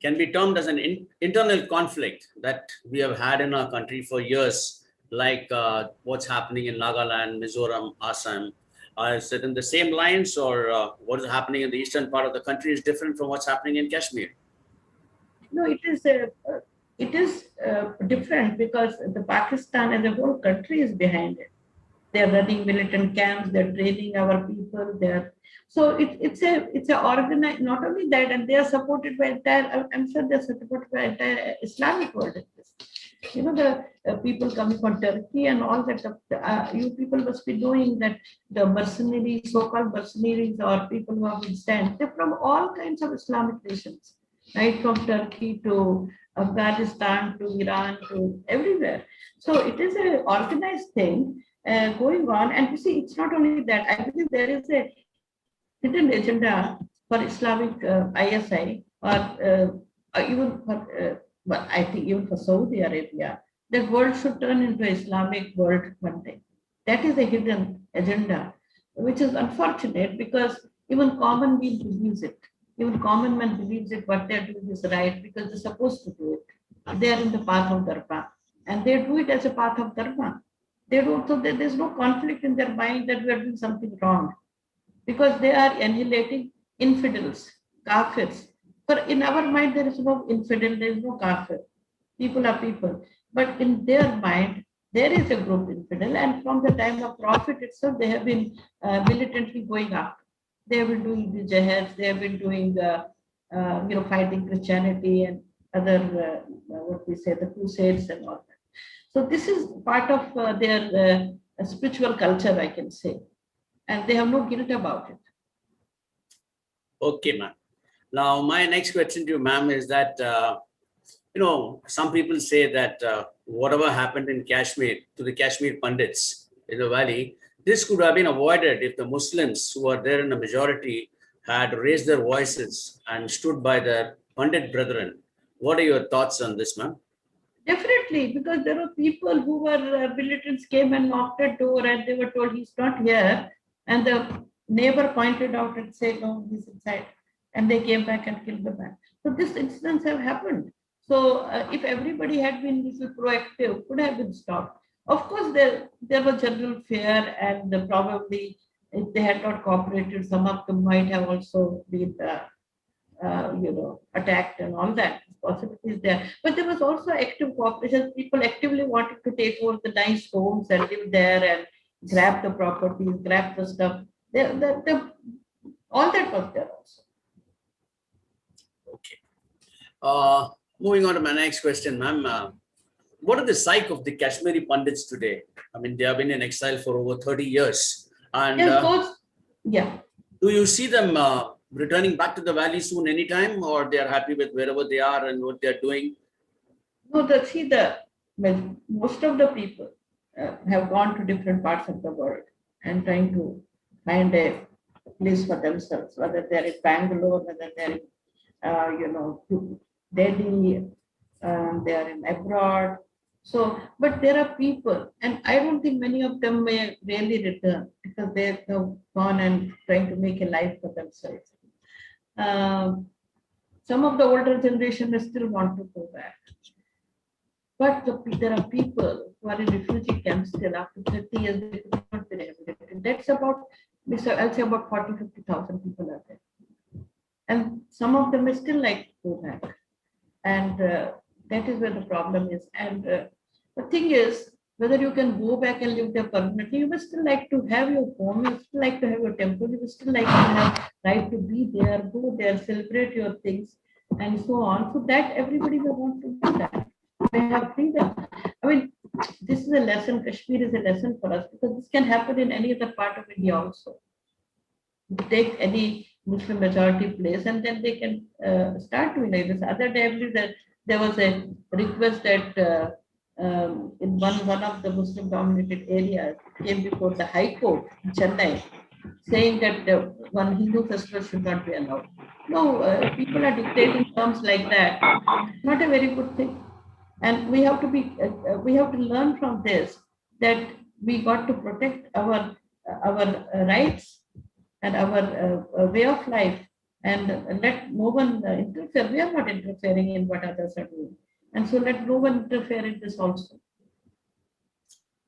can be termed as an internal conflict that we have had in our country for years, like what's happening in Nagaland, Mizoram, Assam? Is it in the same lines, or what is happening in the eastern part of the country is different from what's happening in Kashmir? No, it is different because the Pakistan as a whole country is behind it. They're running militant camps. They're training our people. So it's a organized. Not only that, and they are supported by entire. I'm sure they're supported by entire Islamic world. The people coming from Turkey and all that. You people must be knowing that the mercenaries, so-called mercenaries, or people who have been sent, they're from all kinds of Islamic nations, right? From Turkey to Afghanistan to Iran to everywhere. So it is an organized thing going on. And you see, it's not only that. I believe there is a hidden agenda for Islamic ISI, or even for. But I think even for Saudi Arabia, the world should turn into an Islamic world one day. That is a hidden agenda, which is unfortunate because even common man believes it. Even common man believes it, what they're doing is right because they're supposed to do it. They are in the path of dharma and they do it as a path of dharma. They don't, so there's no conflict in their mind that we are doing something wrong because they are annihilating infidels, kafirs. But in our mind, there is no infidel, there is no kafir. People are people. But in their mind, there is a group infidel, and from the time of Prophet itself, they have been militantly going after. They have been doing the jihads, they have been doing, fighting Christianity and other, what we say, the crusades and all that. So this is part of their spiritual culture, I can say, and they have no guilt about it. Okay, ma'am. Now, my next question to you, ma'am, is that, some people say that whatever happened in Kashmir to the Kashmiri Pundits in the valley, this could have been avoided if the Muslims who are there in the majority had raised their voices and stood by their Pandit brethren. What are your thoughts on this, ma'am? Definitely, because there were people who were militants came and knocked at door and they were told he's not here. And the neighbor pointed out and said, no, he's inside. And they came back and killed the man. So these incidents have happened. So if everybody had been a little proactive, could have been stopped. Of course, there was general fear and probably if they had not cooperated, some of them might have also been attacked and all that. Possibilities there. But there was also active cooperation. People actively wanted to take over the nice homes and live there and grab the properties, grab the stuff. All that was there also. Okay. Moving on to my next question, ma'am. What are the psyche of the Kashmiri Pundits today? I mean, they have been in exile for over 30 years. And do you see them returning back to the valley soon anytime, or they are happy with wherever they are and what they are doing? No, most of the people have gone to different parts of the world and trying to find a place for themselves, whether they're in Bangalore, whether they're in, Delhi, they are in abroad. So, but there are people, and I don't think many of them may really return because they have gone and trying to make a life for themselves. Some of the older generation may still want to go back. But there are people who are in refugee camps still after 30 years, they could not be rehabilitated. That's about, I'll say about 40, 50,000 people are there. And some of them may still like to go back. And that is where the problem is. And the thing is, whether you can go back and live there permanently, you must still like to have your home, you still like to have your temple, you still like to have right to be there, go there, celebrate your things, and so on. So that everybody will want to do that. They have freedom. I mean, this is a lesson, Kashmir is a lesson for us because this can happen in any other part of India also. You take any Muslim majority place and then they can start doing like this. Other day, I believe that there was a request that in one of the Muslim dominated areas came before the High Court in Chennai saying that one Hindu festival should not be allowed. No, people are dictating terms like that. It's not a very good thing. And we have to we have to learn from this that we got to protect our rights and our way of life and let no one interfere. We are not interfering in what others are doing. And so let no one interfere in this also.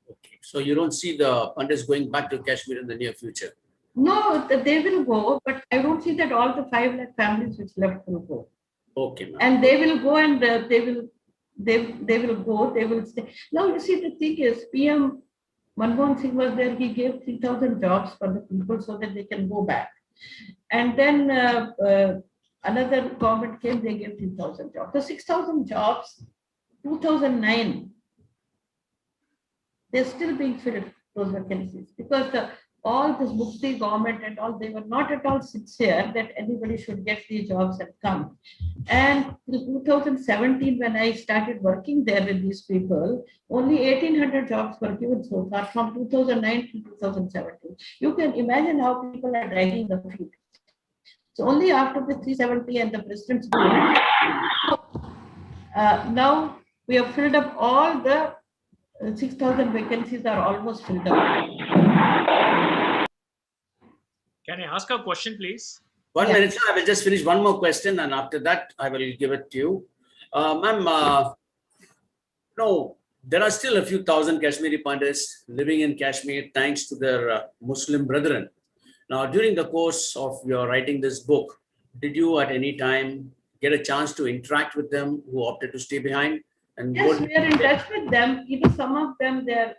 Okay. So you don't see the Pandits going back to Kashmir in the near future? No, they will go, but I don't see that all the 5 lakh families which left will go. Okay, ma'am. And they will go and they will go, they will stay. Now you see the thing is PM Manmohan Singh was there, he gave 3,000 jobs for the people so that they can go back. And then another government came, they gave 3,000 jobs. So 6,000 jobs, 2009, they're still being filled, those vacancies, because all this Mufti government and all, they were not at all sincere that anybody should get these jobs and come. And in 2017, when I started working there with these people, only 1,800 jobs were given so far from 2009 to 2017. You can imagine how people are dragging the feet. So only after the 370 and the president's bill, now we have filled up all the 6,000 vacancies are almost filled up. Can I ask a question, please? 1 Yeah. minute, sir. I will just finish one more question, and after that, I will give it to you. Ma'am, no, there are still a few thousand Kashmiri Pandits living in Kashmir thanks to their Muslim brethren. Now, during the course of your writing this book, did you at any time get a chance to interact with them who opted to stay behind? And Yes, we are in touch with them. Some of them, are,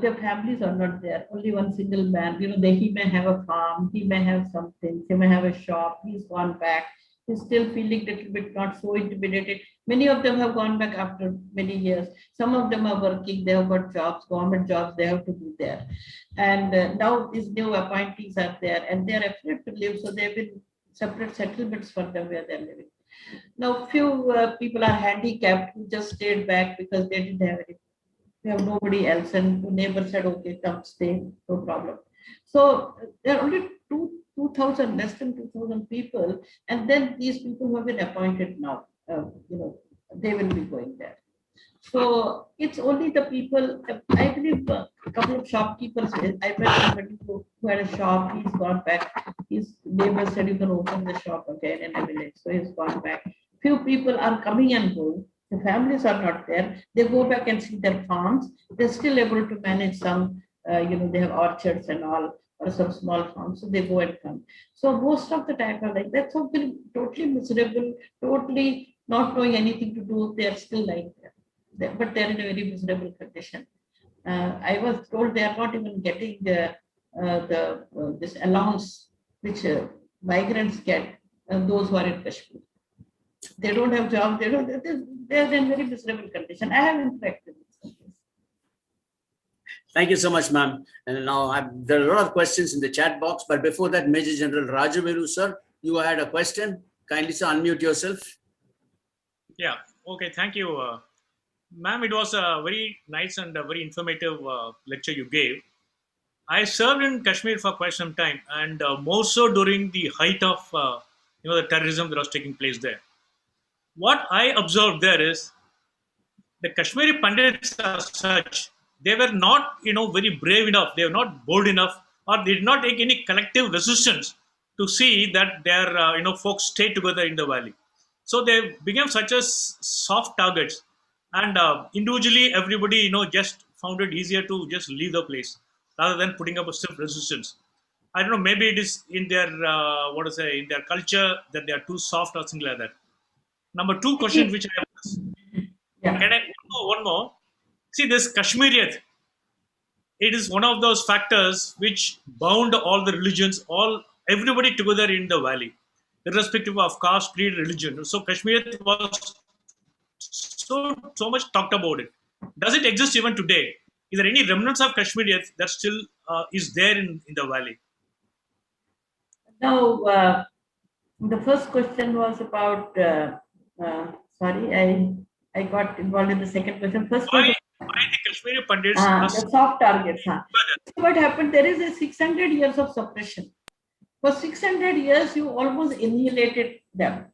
their families are not there. Only one single man. He may have a farm, he may have something, he may have a shop. He's gone back. He's still feeling a little bit not so intimidated. Many of them have gone back after many years. Some of them are working. They have got jobs, government jobs. They have to be there. And now these new appointees are there, and they are afraid to live. So there have been separate settlements for them where they're living. Now, few people are handicapped who just stayed back because they didn't have any. They have nobody else, and the neighbor said, "Okay, come stay, no problem." So there are only 2,000, less than 2,000 people, and then these people who have been appointed now, they will be going there. So it's only the people. I believe a couple of shopkeepers. I met somebody who had a shop. He's gone back. His neighbor said you can open the shop again in a village. So he's gone back. Few people are coming and going. The families are not there. They go back and see their farms. They're still able to manage some. They have orchards and all, or some small farms. So they go and come. So most of the time are like that. So they're totally miserable, totally not knowing anything to do. They are still like that. But they're in a very miserable condition. I was told they are not even getting this allowance which migrants get, those who are in Kashmir. They don't have jobs. They're in very miserable condition. I have interacted with them. thank you so much, ma'am. And now there are a lot of questions in the chat box. But before that, Major General Rajaveru, sir, you had a question. Kindly, sir, unmute yourself. Yeah. Okay. Thank you. Ma'am, it was a very nice and a very informative lecture you gave. I served in Kashmir for quite some time, and more so during the height of the terrorism that was taking place there. What I observed there is the Kashmiri Pundits as such, they were not very brave enough. They were not bold enough, or they did not take any collective resistance to see that their folks stayed together in the valley. So they became such as soft targets, and individually everybody just found it easier to just leave the place rather than putting up a stiff resistance. I don't know, maybe it is in their in their culture that they are too soft or something like that. Number two question which I have, Yeah. can I one more? See, this Kashmiriyat, it is one of those factors which bound all the religions, everybody together in the valley, irrespective of caste, creed, religion. So Kashmiriyat was so much talked about it. Does it exist even today? Is there any remnants of Kashmiriyat that still is there in the valley? Now, the first question was about. Sorry, I got involved in the second question. First Why was the Kashmiri Pundits the soft targets. What happened? There is a 600 years of suppression. For 600 years, you almost annihilated them,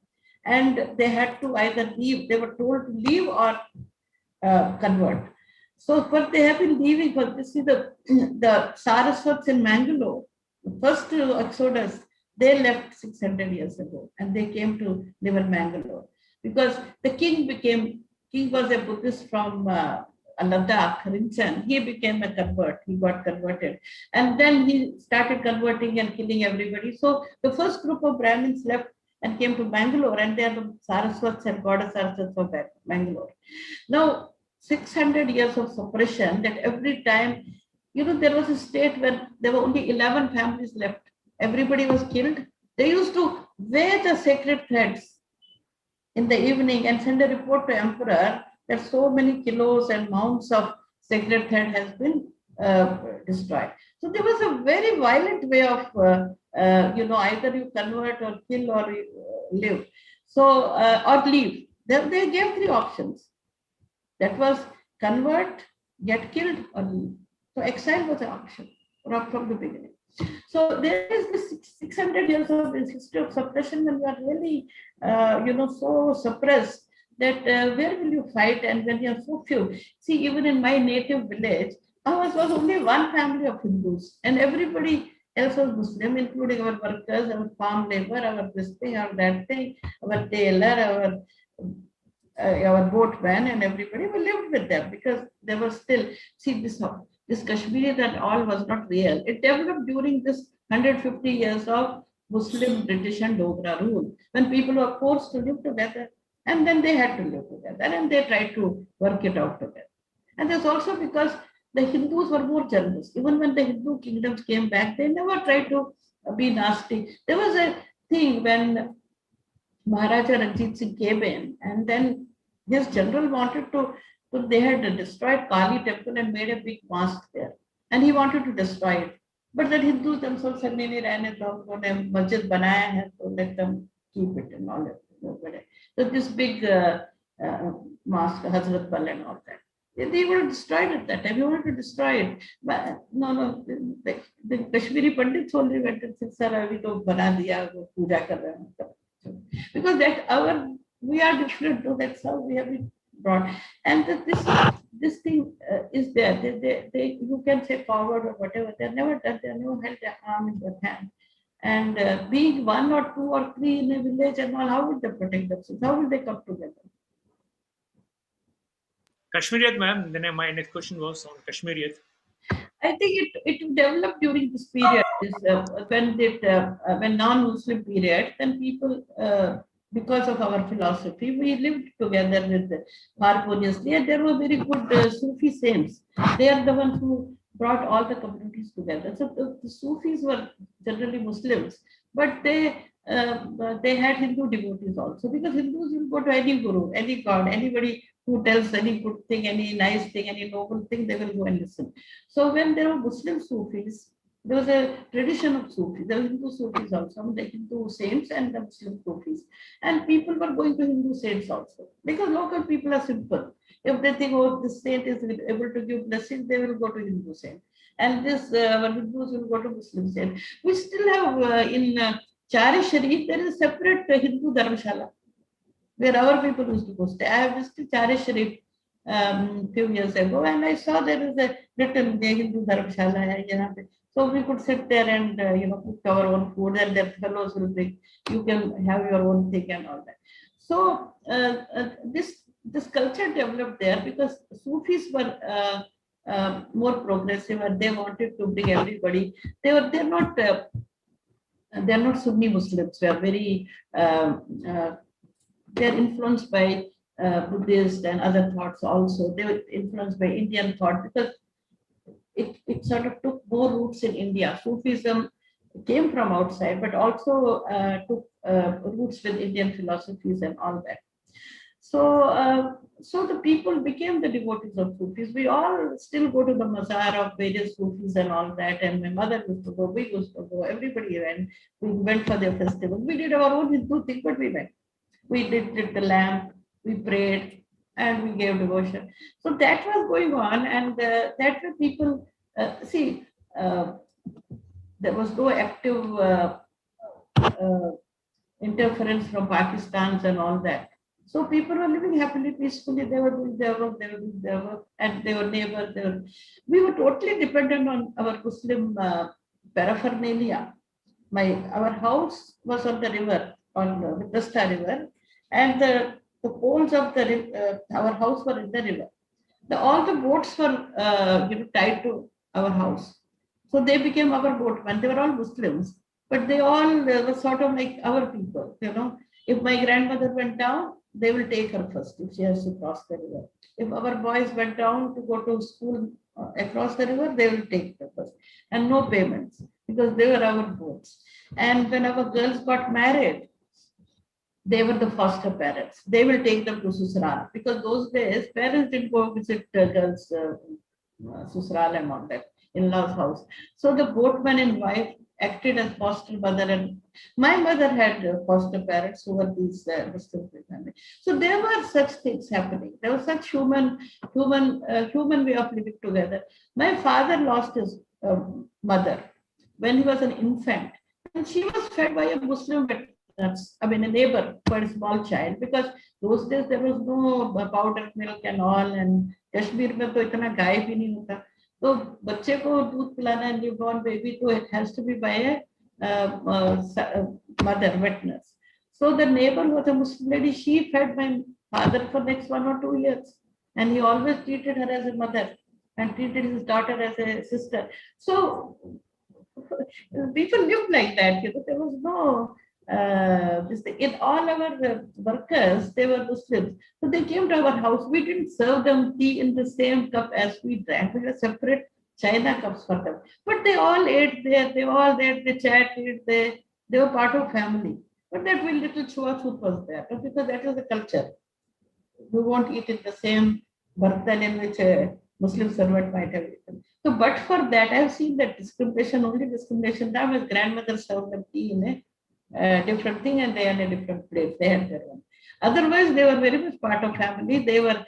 and they had to either leave. They were told to leave or convert. So, but they have been leaving. But you see, the Saraswats in Mangalore, the first exodus, they left 600 years ago, and they came to live in Mangalore because the king was a Buddhist from Ladakh, Rinchen. He became a convert. He got converted, and then he started converting and killing everybody. So the first group of Brahmins left and came to Mangalore, and they are the Saraswats and goddess Saraswats of Mangalore. Now, 600 years of suppression, that every time, there was a state where there were only 11 families left. Everybody was killed. They used to wear the sacred threads in the evening and send a report to emperor that so many kilos and mounds of sacred thread has been destroyed. So there was a very violent way of, either you convert or kill or live. So, or leave. They gave three options. That was convert, get killed, or leave. So exile was an option right from the beginning. So there is this 600 years of this history of suppression, and we are really, so suppressed that where will you fight, and when you are so few. See, even in my native village, ours was only one family of Hindus, and everybody else was Muslim, including our workers, our farm labor, our this thing, our that thing, our tailor, our boatman, and everybody. We lived with them because they were still, see, this Kashmiri and all was not real. It developed during this 150 years of Muslim, British, and Dogra rule, when people were forced to live together, and then they had to live together, and they tried to work it out together. And that's also because the Hindus were more generous. Even when the Hindu kingdoms came back, they never tried to be nasty. There was a thing when Maharaja Ranjit Singh came in, and then his general wanted to, they had destroyed Kali temple and made a big mosque there, and he wanted to destroy it. But the Hindus themselves said, "Nahi, rehne do, unhone masjid banaya hai, so let them keep it and all that." So this big mosque, Hazrat Bal and all that, they were destroyed at that time. We wanted to destroy it. But no, the Kashmiri Pundits only went and said, "Sir, we to bana diya, puja kar rahe hain." Because that we are different, so that's how we have been brought. And this thing is there. You can say forward or whatever. They're never done. They're never held their arm in their hand. And being 1 or 2 or 3 in a village and all, how will they protect themselves? How will they come together? Kashmiriyat, ma'am. Then my next question was on Kashmiriyat. I think it developed during this period, when non-Muslim period, then people, because of our philosophy, we lived together with harmoniously, and there were very good Sufi saints. They are the ones who brought all the communities together. So the Sufis were generally Muslims, but they had Hindu devotees also, because Hindus will go to any guru, any god, anybody who tells any good thing, any nice thing, any noble thing, they will go and listen. So when there were Muslim Sufis, there was a tradition of Sufis. There were Hindu Sufis also, the Hindu saints and the Muslim Sufis. And people were going to Hindu saints also, because local people are simple. If they think, oh, this saint is able to give blessings, they will go to Hindu saint. And this, our Hindus will go to Muslim saint. We still have in Chari Sharif, there is a separate Hindu Dharamshala, where our people used to go stay. I have visited Chari Sharif few years ago, and I saw there is a written Hindu Dharamshala. So we could sit there and cook our own food, and their fellows will bring. You can have your own thing and all that. So this culture developed there because Sufis were more progressive, and they wanted to bring everybody. They're not Sunni Muslims. They are very they're influenced by Buddhist and other thoughts also. They were influenced by Indian thought, because it sort of took more roots in India. Sufism came from outside, but also took roots with Indian philosophies and all that. So the people became the devotees of Sufis. We all still go to the mazar of various Sufis and all that. And my mother used to go, we used to go, everybody went. We went for their festival. We did our own Hindu thing, but we went. We did the lamp, we prayed, and we gave devotion. So that was going on, and that way people, there was no active interference from Pakistan and all that. So people were living happily, peacefully. They were doing their work, and they were neighbors. We were totally dependent on our Muslim paraphernalia. Our house was on the river, on the Vitasta River, and the poles of our house were in the river. All the boats were tied to our house. So they became our boatmen. They were all Muslims, but they all were sort of like our people. If my grandmother went down, they will take her first if she has to cross the river. If our boys went down to go to school across the river, they will take her first. And no payments, because they were our boats. And when our girls got married, they were the foster parents. They will take them to Susral, because those days parents didn't go visit girls Susral and all that, in-laws' house. So the boatman and wife acted as foster mother, and my mother had foster parents who were these Muslim family. So there were such things happening. There was such human way of living together. My father lost his mother when he was an infant, and she was fed by a Muslim nuts. I mean, a neighbor for a small child, because those days there was no powdered milk and all, and Kashmir में तो इतना गाय भी नहीं होता, तो बच्चे को दूध पिलाना newborn baby, तो it has to be by a mother, wet nurse. So the neighbor was a Muslim lady. She fed my father for next 1 or 2 years, and he always treated her as a mother and treated his daughter as a sister. So people lived like that. There was no this thing. In all our workers, they were Muslims. So they came to our house. We didn't serve them tea in the same cup as we drank. We had separate China cups for them. But they all ate there. They all ate. They chatted. They were part of family. But that very little chua-chut was there, because that was the culture. We won't eat in the same bartan in which a Muslim servant might have eaten. So, but for that, I've seen that discrimination, only discrimination. Now, my grandmother served them tea in a different thing, and they had a different place. They had their own. Otherwise, they were very much part of family. They were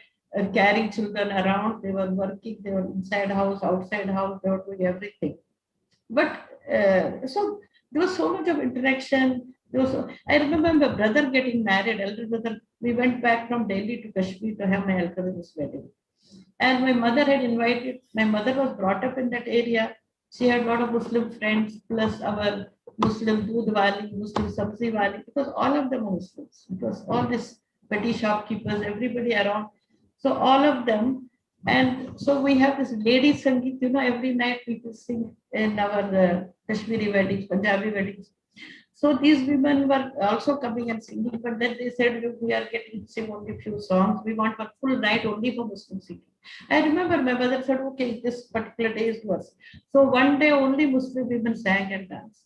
carrying children around. They were working. They were inside house, outside house. They were doing everything. But so there was so much of interaction. I remember my brother getting married, elder brother. We went back from Delhi to Kashmir to have my elder brother's wedding. And my mother had invited, my mother was brought up in that area. She had a lot of Muslim friends, plus our Muslim Doodh Wali, Muslim Sabzi Wali, because all of them were Muslims. Because all these petty shopkeepers, everybody around. So all of them. And so we have this lady Sangeet, every night people sing in our Kashmiri weddings, Punjabi weddings. So these women were also coming and singing, but then they said, we are getting to sing only a few songs. We want a full night only for Muslim singing. I remember my mother said, okay, this particular day is yours. So one day only Muslim women sang and danced.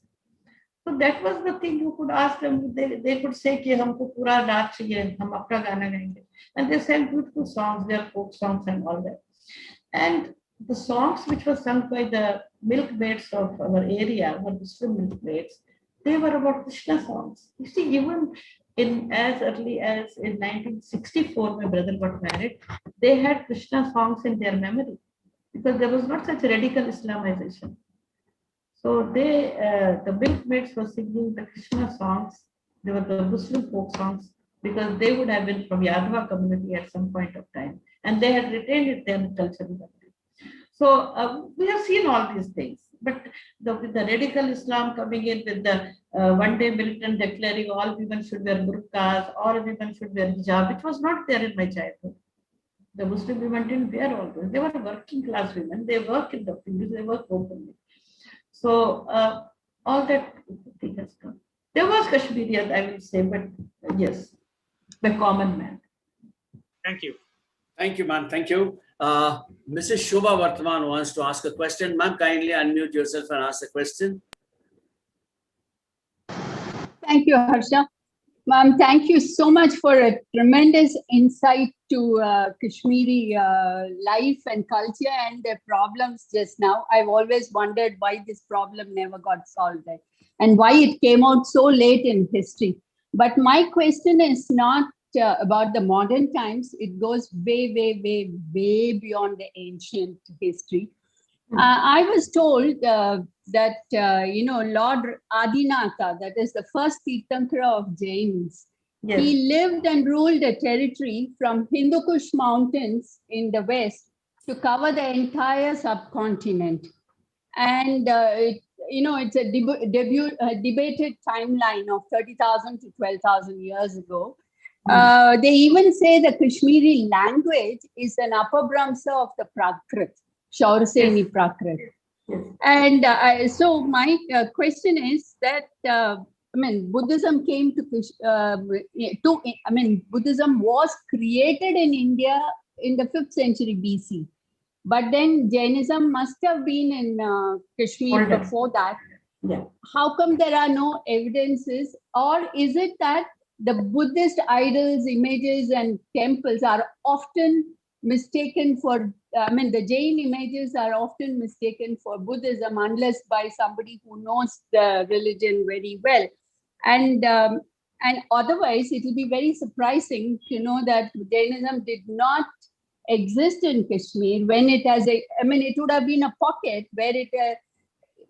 So that was the thing you could ask them. They could say, ki humko pura naach chahiye, hum apna gana gaenge. And they sang beautiful songs, their folk songs and all that. And the songs which were sung by the milkmaids of our area, were Muslim milkmaids, they were about Krishna songs. You see, even in as early as in 1964, my brother got married, they had Krishna songs in their memory, because there was not such radical Islamization. So the milkmaids were singing the Krishna songs. They were the Muslim folk songs, because they would have been from Yadava community at some point of time, and they had retained it their cultural memory. So we have seen all these things. But with the radical Islam coming in, with the one day militant declaring all women should wear burqas, all women should wear hijab, which was not there in my childhood. The Muslim women didn't wear all those. They were working class women. They work in the fields. They work openly. So all that thing has come. There was Kashmirian, I will say, but yes, the common man. Thank you. Thank you, ma'am. Thank you. Mrs. Shobha Vartman wants to ask a question. Ma'am, kindly unmute yourself and ask the question. Thank you, Harsha. Ma'am, thank you so much for a tremendous insight to Kashmiri life and culture and their problems just now. I've always wondered why this problem never got solved and why it came out so late in history. But my question is not about the modern times. It goes way, way, way, way beyond the ancient history. I was told that, Lord Adinatha, that is the first Tirthankara of Jains, yes, he lived and ruled a territory from Hindu Kush mountains in the west to cover the entire subcontinent. And, it's a debated timeline of 30,000 to 12,000 years ago. They even say the Kashmiri language is an upper Brahmsa of the Prakrit, Shauraseni Prakrit. And so my question is that, Buddhism came Buddhism was created in India in the 5th century BC. But then Jainism must have been in Kashmir before that. Yeah. How come there are no evidences? Or is it that the Buddhist idols, images, and temples are often mistaken for, the Jain images are often mistaken for Buddhism unless by somebody who knows the religion very well. And otherwise, it will be very surprising to know that Jainism did not exist in Kashmir when it has it would have been a pocket where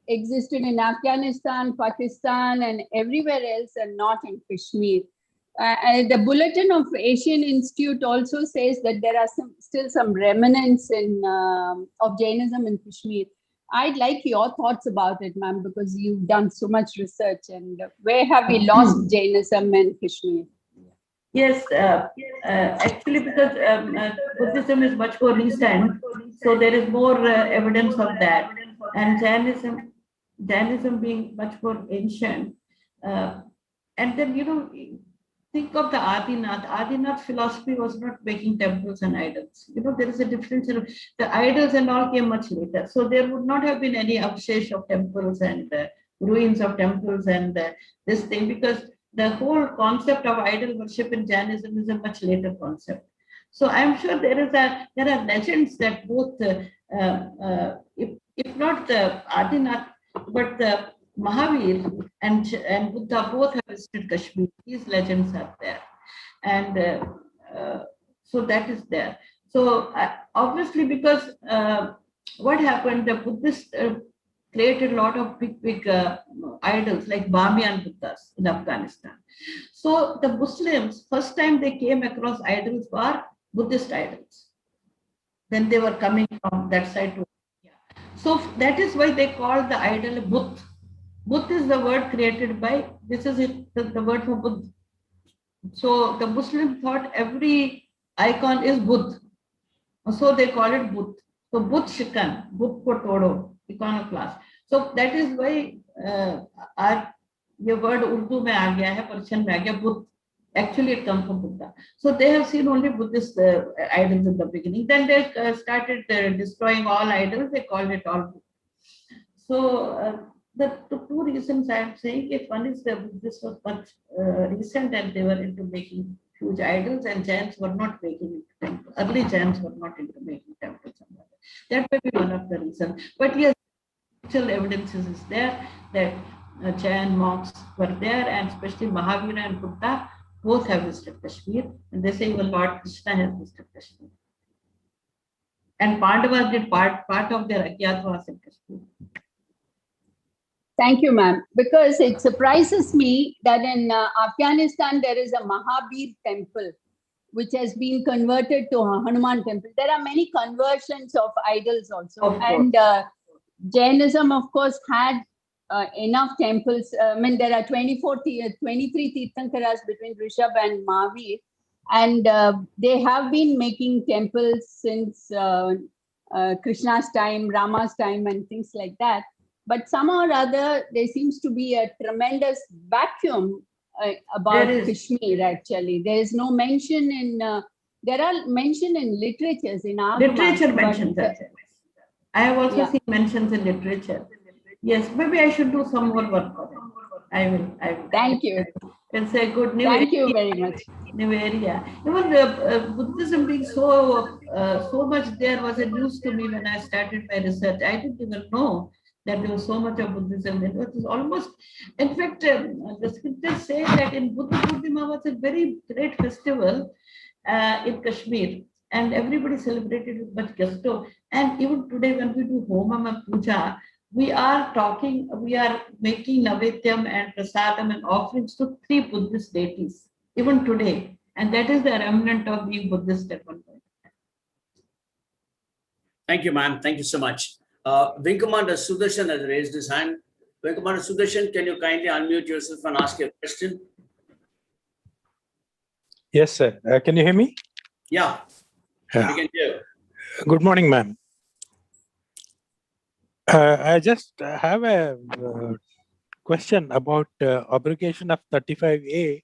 existed in Afghanistan, Pakistan, and everywhere else, and not in Kashmir. The Bulletin of Asian Institute also says that there are still some remnants of Jainism in Kashmir. I'd like your thoughts about it, ma'am, because you've done so much research. And where have we lost Jainism in Kashmir? Yes, actually, because Buddhism is much more recent, so there is more evidence of that. And Jainism being much more ancient. And then, think of the Adinath. Adinath philosophy was not making temples and idols. There is a difference. The idols and all came much later. So there would not have been any avshesh of temples and ruins of temples and this thing, because the whole concept of idol worship in Jainism is a much later concept. So I'm sure there are legends that both, if not the Adinath, but the Mahavir and Buddha both have visited Kashmir. These legends are there, and so that is there. So obviously, because what happened, the Buddhists created a lot of big idols like Bamiyan Buddhas in Afghanistan. So the Muslims, first time they came across idols were Buddhist idols. Then they were coming from that side to India. So that is why they call the idol Buddh. Buddh is the word created by, this is it, the word for Buddh. So the Muslims thought every icon is Buddh. So they call it Buddh. So Buddh Shikan, Buddh ko todo, iconoclast. So that is why your word Urdu mein aa gaya hai, Persian mein aa gaya, Buddh. Actually, it comes from Buddha. So they have seen only Buddhist idols in the beginning. Then they started destroying all idols. They called it all Buddha. So the two reasons I am saying, if one is this was much recent and they were into making huge idols, and Jains were not making temples. Early Jains were not into making temples. That may be one of the reasons. But yes, actual evidences is there that Jain monks were there, and especially Mahavira and Buddha both have visited Kashmir, and they say even Lord Krishna has visited Kashmir. And Pandavas did part of their Ajnatavas in Kashmir. Thank you, ma'am. Because it surprises me that in Afghanistan, there is a Mahabir temple, which has been converted to a Hanuman temple. There are many conversions of idols also. And Jainism, of course, had enough temples. I mean, there are 23 Tirthankaras between Rishabh and Mahavir. And they have been making temples since Krishna's time, Rama's time, and things like that. But somehow or other, there seems to be a tremendous vacuum about Kashmir, actually. There is no mention in, there are mention in literatures in our literature mentions. I have also seen mentions in literature. Yes, maybe I should do some more work on it. I will. Thank you. It's a good new Thank you very much. New area. Even Buddhism being so much there was a news to me when I started my research. I didn't even know that there was so much of Buddhism. It was almost, in fact, the scriptures say that in Buddha Purnima was a very great festival in Kashmir, and everybody celebrated with much gusto. And even today, when we do Homam and Puja, we are making Naivedyam and Prasadam and offerings to 3 Buddhist deities, even today. And that is the remnant of being Buddhist at one point. Thank you, ma'am. Thank you so much. Wing Commander Sudarshan has raised his hand. Wing Commander Sudarshan, can you kindly unmute yourself and ask your question? Yes, sir. Can you hear me? Yeah. We can hear. Good morning, ma'am. I just have a question about abrogation of 35A.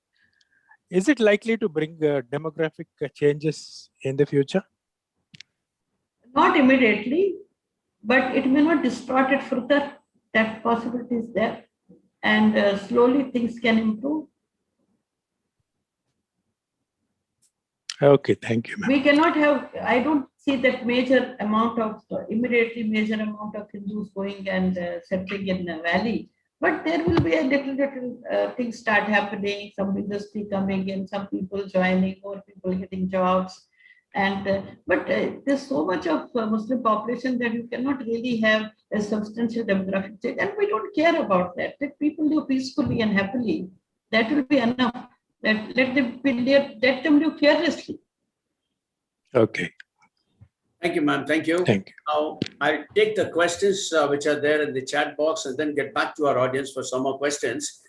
Is it likely to bring demographic changes in the future? Not immediately, but it may not distort it further. That possibility is there. And slowly things can improve. Okay, thank you, ma'am. We cannot have, I don't see that immediately major amount of Hindus going and settling in the valley. But there will be a little things start happening, some industry coming in, some people joining, more people getting jobs. But there's so much of Muslim population that you cannot really have a substantial demographic change, and we don't care about that. Let people live peacefully and happily. That will be enough. Let them live carelessly. Okay. Thank you, ma'am. Thank you. Thank you. Now, I'll take the questions which are there in the chat box and then get back to our audience for some more questions.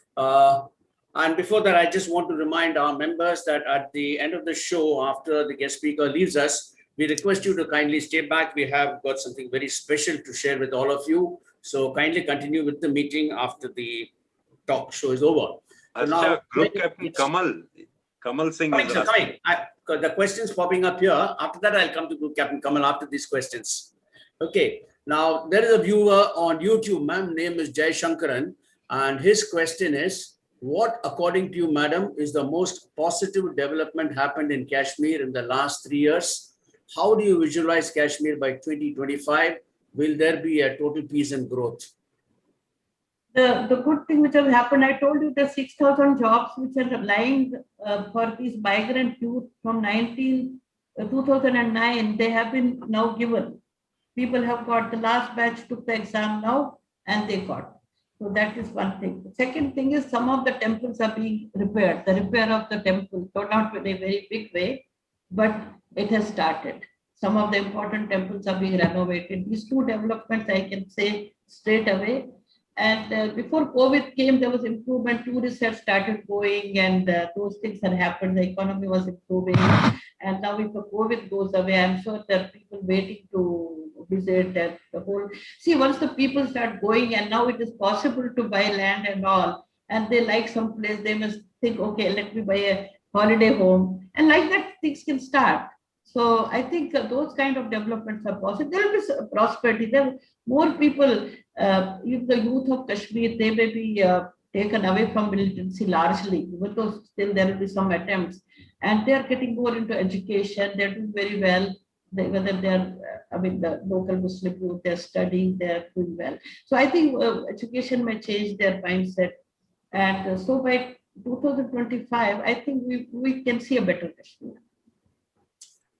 And before that, I just want to remind our members that at the end of the show, after the guest speaker leaves us, we request you to kindly stay back. We have got something very special to share with all of you. So kindly continue with the meeting after the talk show is over. So now, Group Captain Kamal Singh is coming. The questions popping up here. After that, I'll come to Group Captain Kamal after these questions. Okay. Now, there is a viewer on YouTube, ma'am. Name is Jai Shankaran. And his question is, what, according to you, madam, is the most positive development happened in Kashmir in the last 3 years? How do you visualize Kashmir by 2025? Will there be a total peace and growth? The good thing which has happened, I told you the 6,000 jobs which are lying for these migrant youth from 2009, they have been now given. People have got, the last batch took the exam now and they got. So that is one thing. The second thing is some of the temples are being repaired. The repair of the temple, though not in a very big way, but it has started. Some of the important temples are being renovated. These two developments I can say straight away. And before COVID came, there was improvement. Tourists have started going, and those things had happened. The economy was improving. And now, if the COVID goes away, I'm sure there are people waiting to visit that the whole. See, once the people start going, and now it is possible to buy land and all, and they like some place, they must think, okay, let me buy a holiday home, and like that, things can start. So I think those kind of developments are possible. There will be prosperity. There are more people. If the youth of Kashmir, they may be taken away from militancy largely, even though still there will be some attempts. And they are getting more into education. They're doing very well. Whether they're, the local Muslim youth, they're studying, they're doing well. So I think education may change their mindset. And so by 2025, I think we can see a better Kashmir.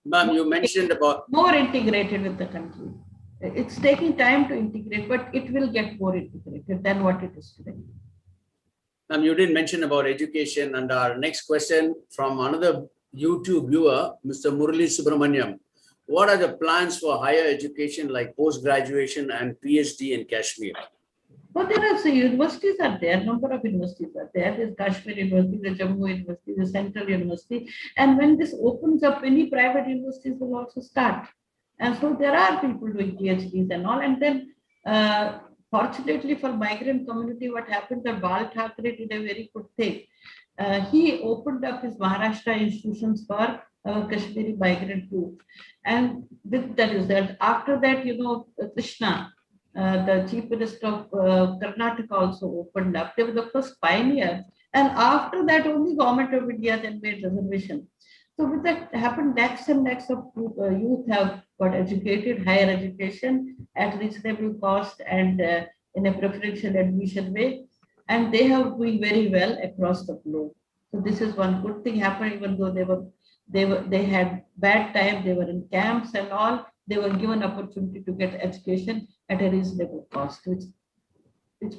Ma'am, you mentioned about more integrated with the country. It's taking time to integrate, but it will get more integrated than what it is today. Ma'am, you did mention about education, and our next question from another YouTube viewer, Mr. Murali Subramaniam. What are the plans for higher education like post-graduation and PhD in Kashmir? Well, there are universities are there, number of universities are there. There's Kashmir University, the Jammu University, the Central University. And when this opens up, many private universities will also start. And so there are people doing PhDs and all. And then, fortunately for migrant community, what happened, that Bal Thackeray did a very good thing. He opened up his Maharashtra institutions for Kashmiri migrant youth. And with the result, after that, Krishna, the Chief Minister of Karnataka also opened up. They were the first pioneers. And after that, only Government of India then made reservation. So with that happened, lakhs and lakhs of youth have got educated, higher education at reasonable cost and in a preferential admission way. And they have doing very well across the globe. So this is one good thing happened, even though they had bad time, they were in camps and all, they were given opportunity to get education at a reasonable cost, which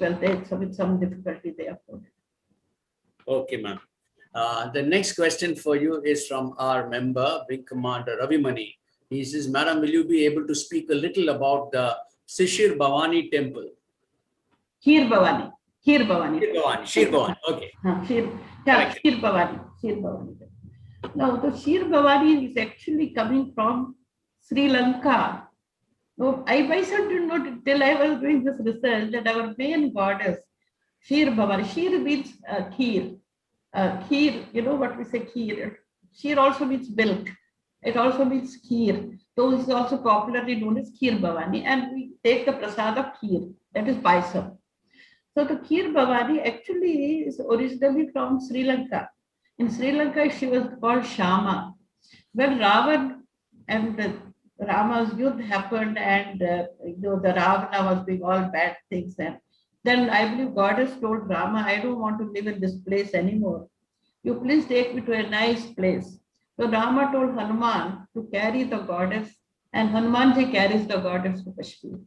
well, with some difficulty they afforded. Okay, ma'am. The next question for you is from our member, Wing Commander Ravi Mani. He says, Madam, will you be able to speak a little about the Shir Bhavani temple? Shir Bhavani. Shir Bhavani. Okay. Shir Bhavani. Now, the Shir Bhavani is actually coming from Sri Lanka. So I myself didn't know till I was doing this research that our main goddess, Shir Bhavani. Shir means kheer. Kheer, you know what we say, kheer. Shir also means milk. It also means kheer. So it's also popularly known as Kheer Bhavani. And we take the prasad of kheer, that is paisam. So the Kheer Bhavani actually is originally from Sri Lanka. In Sri Lanka, she was called Shama. When Ravan and Rama's youth happened, and the Ravana was doing all bad things, and then I believe Goddess told Rama, I don't want to live in this place anymore. You please take me to a nice place. So Rama told Hanuman to carry the goddess, and Hanumanji carries the goddess to Kashmir,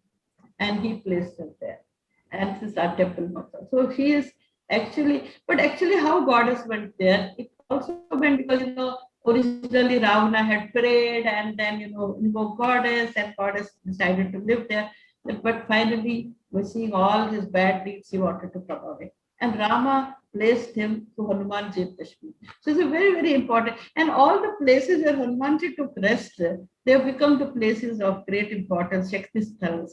and he placed her there. And this is our temple mother. So she is actually, but actually how goddess went there, it also went because, originally Ravana had prayed and then, invoked goddess, and goddess decided to live there. But finally, we're seeing all his bad deeds, he wanted to come away. And Rama placed him to Hanumanji in Kashmir. So it's a very, very important. And all the places where Hanumanji took rest, they have become the places of great importance, Shakti Sthals.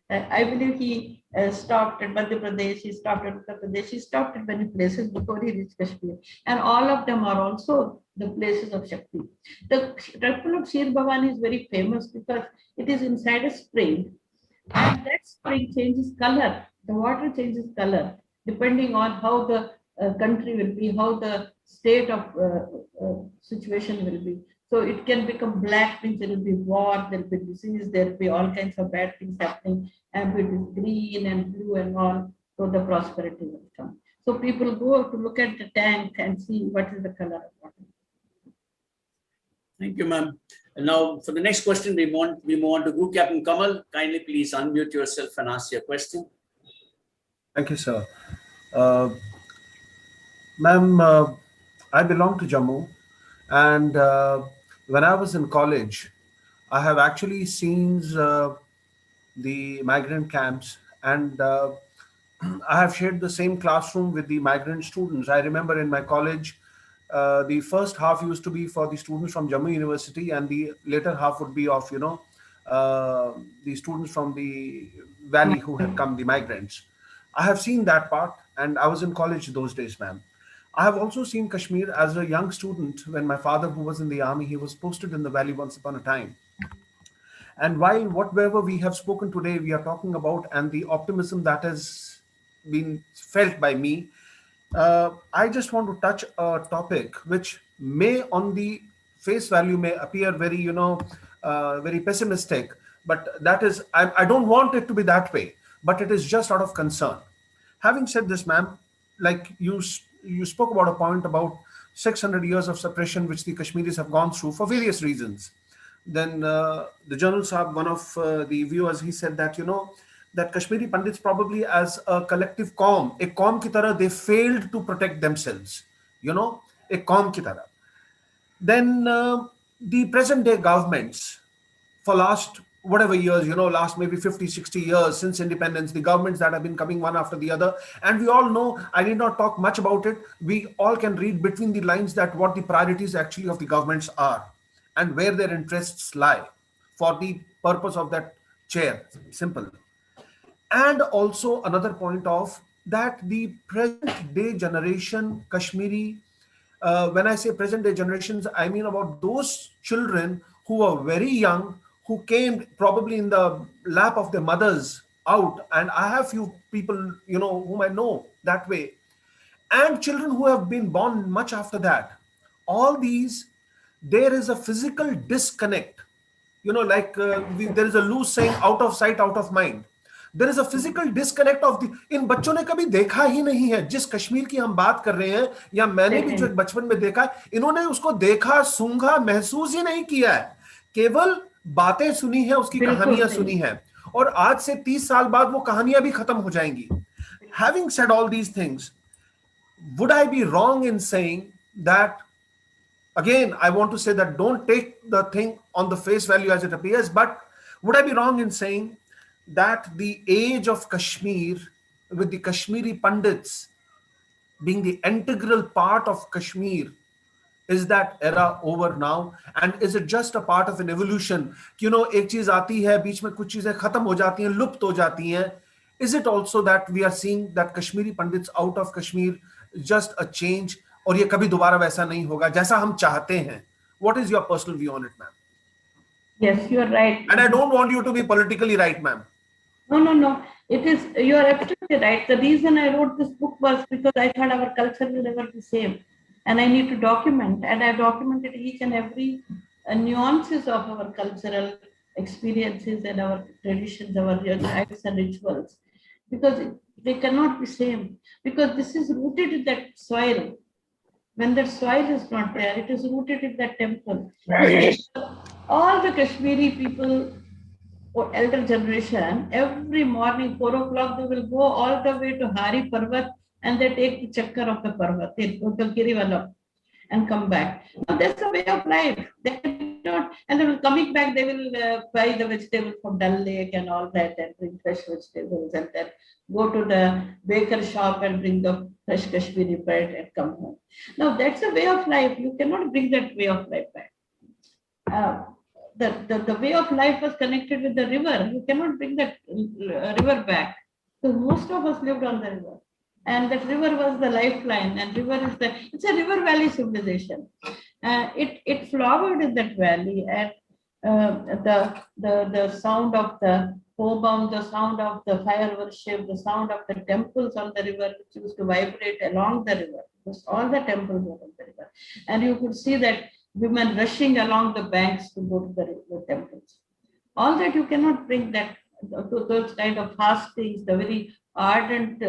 I believe he stopped in Madhya Pradesh, he stopped in Uttar Pradesh, he stopped in many places before he reached Kashmir. And all of them are also the places of Shakti. The temple of Shir Bhavani is very famous because it is inside a spring. And that spring changes color. The water changes color depending on how the country will be, how the state of situation will be. So it can become black, means there will be war, there will be disease, there will be all kinds of bad things happening. And it is green and blue and all, so the prosperity will come. So people go to look at the tank and see what is the color of water. Thank you, ma'am. And now for the next question, we move on to Group Captain Kamal. Kindly please unmute yourself and ask your question. Thank you, sir. Ma'am, I belong to Jammu, and when I was in college, I have actually seen the migrant camps, and I have shared the same classroom with the migrant students. I remember in my college, the first half used to be for the students from Jammu University, and the later half would be of, the students from the valley who had come, the migrants. I have seen that part, and I was in college those days, ma'am. I have also seen Kashmir as a young student when my father, who was in the army, he was posted in the valley once upon a time. And while whatever we have spoken today, we are talking about, and the optimism that has been felt by me, I just want to touch a topic which may, on the face value, may appear very, very pessimistic, but that is, I don't want it to be that way, but it is just out of concern. Having said this, ma'am, like you spoke about a point about 600 years of suppression which the Kashmiris have gone through for various reasons. Then the Journal Sahib, one of the viewers, he said that, that Kashmiri Pundits probably as a collective qawm, a qawm ki tarah, they failed to protect themselves, a qawm ki tarah. Then the present day governments, for last whatever years, last maybe 50, 60 years since independence, the governments that have been coming one after the other. And we all know, I need not talk much about it. We all can read between the lines that what the priorities actually of the governments are and where their interests lie for the purpose of that chair. Simple. And also another point of that the present day generation, Kashmiri, when I say present day generations, I mean about those children who are very young, who came probably in the lap of their mothers out. And I have few people, whom I know that way. And children who have been born much after that. All these, there is a physical disconnect. There is a loose saying, out of sight, out of mind. There is a physical disconnect of the, इन बच्चों ने कभी देखा ही नहीं है जिस कश्मीर की हम बात कर रहे हैं, या मैंने भी जो एक बचपन में देखा, इन्होंने उसको देखा, सूंघा, महसूस ही नहीं किया है, केवल बातें सुनी है, उसकी कहानियां सुनी है, और आज से 30 साल बाद वो कहानियां भी खत्म हो जाएंगी. Having said all these things, would I be wrong in saying that, again, I want to say that don't take the thing on the face value as it appears, but would I be wrong in saying that the age of Kashmir, with the Kashmiri Pundits being the integral part of Kashmir, is that era over now? And is it just a part of an evolution? एक चीज आती है, बीच में कुछ चीजें खत्म हो जाती हैं, लुप्त हो जाती हैं. Is it also that we are seeing that Kashmiri Pundits out of Kashmir is just a change, और ये कभी दोबारा वैसा नहीं होगा जैसा हम चाहते हैं? What is your personal view on it, ma'am? Yes, you are right. And I don't want you to be politically right, ma'am. No. It is, you are absolutely right. The reason I wrote this book was because I thought our culture will never be same. And I need to document. And I documented each and every nuances of our cultural experiences and our traditions, our rites and rituals. Because they cannot be same. Because this is rooted in that soil. when that soil is not there, it is rooted in that temple. All the Kashmiri people or elder generation, every morning, 4 o'clock, they will go all the way to Hari Parvat and they take the chakkar of the Parvat, they go to Girivalam and come back. Now that's a way of life. They cannot, and then coming back, they will buy the vegetables from Dal Lake and all that and bring fresh vegetables and then go to the baker shop and bring the fresh Kashmiri bread and come home. Now that's a way of life. You cannot bring that way of life back. The way of life was connected with the river. You cannot bring that river back. So most of us lived on the river. And that river was the lifeline. And it's a river valley civilization. It flowered in that valley. And the sound of the hobam, the sound of the fire worship, the sound of the temples on the river, which used to vibrate along the river. Because all the temples were on the river. And you could see that women rushing along the banks to go to the temples. All that you cannot bring that to those kind of fastings, the very ardent,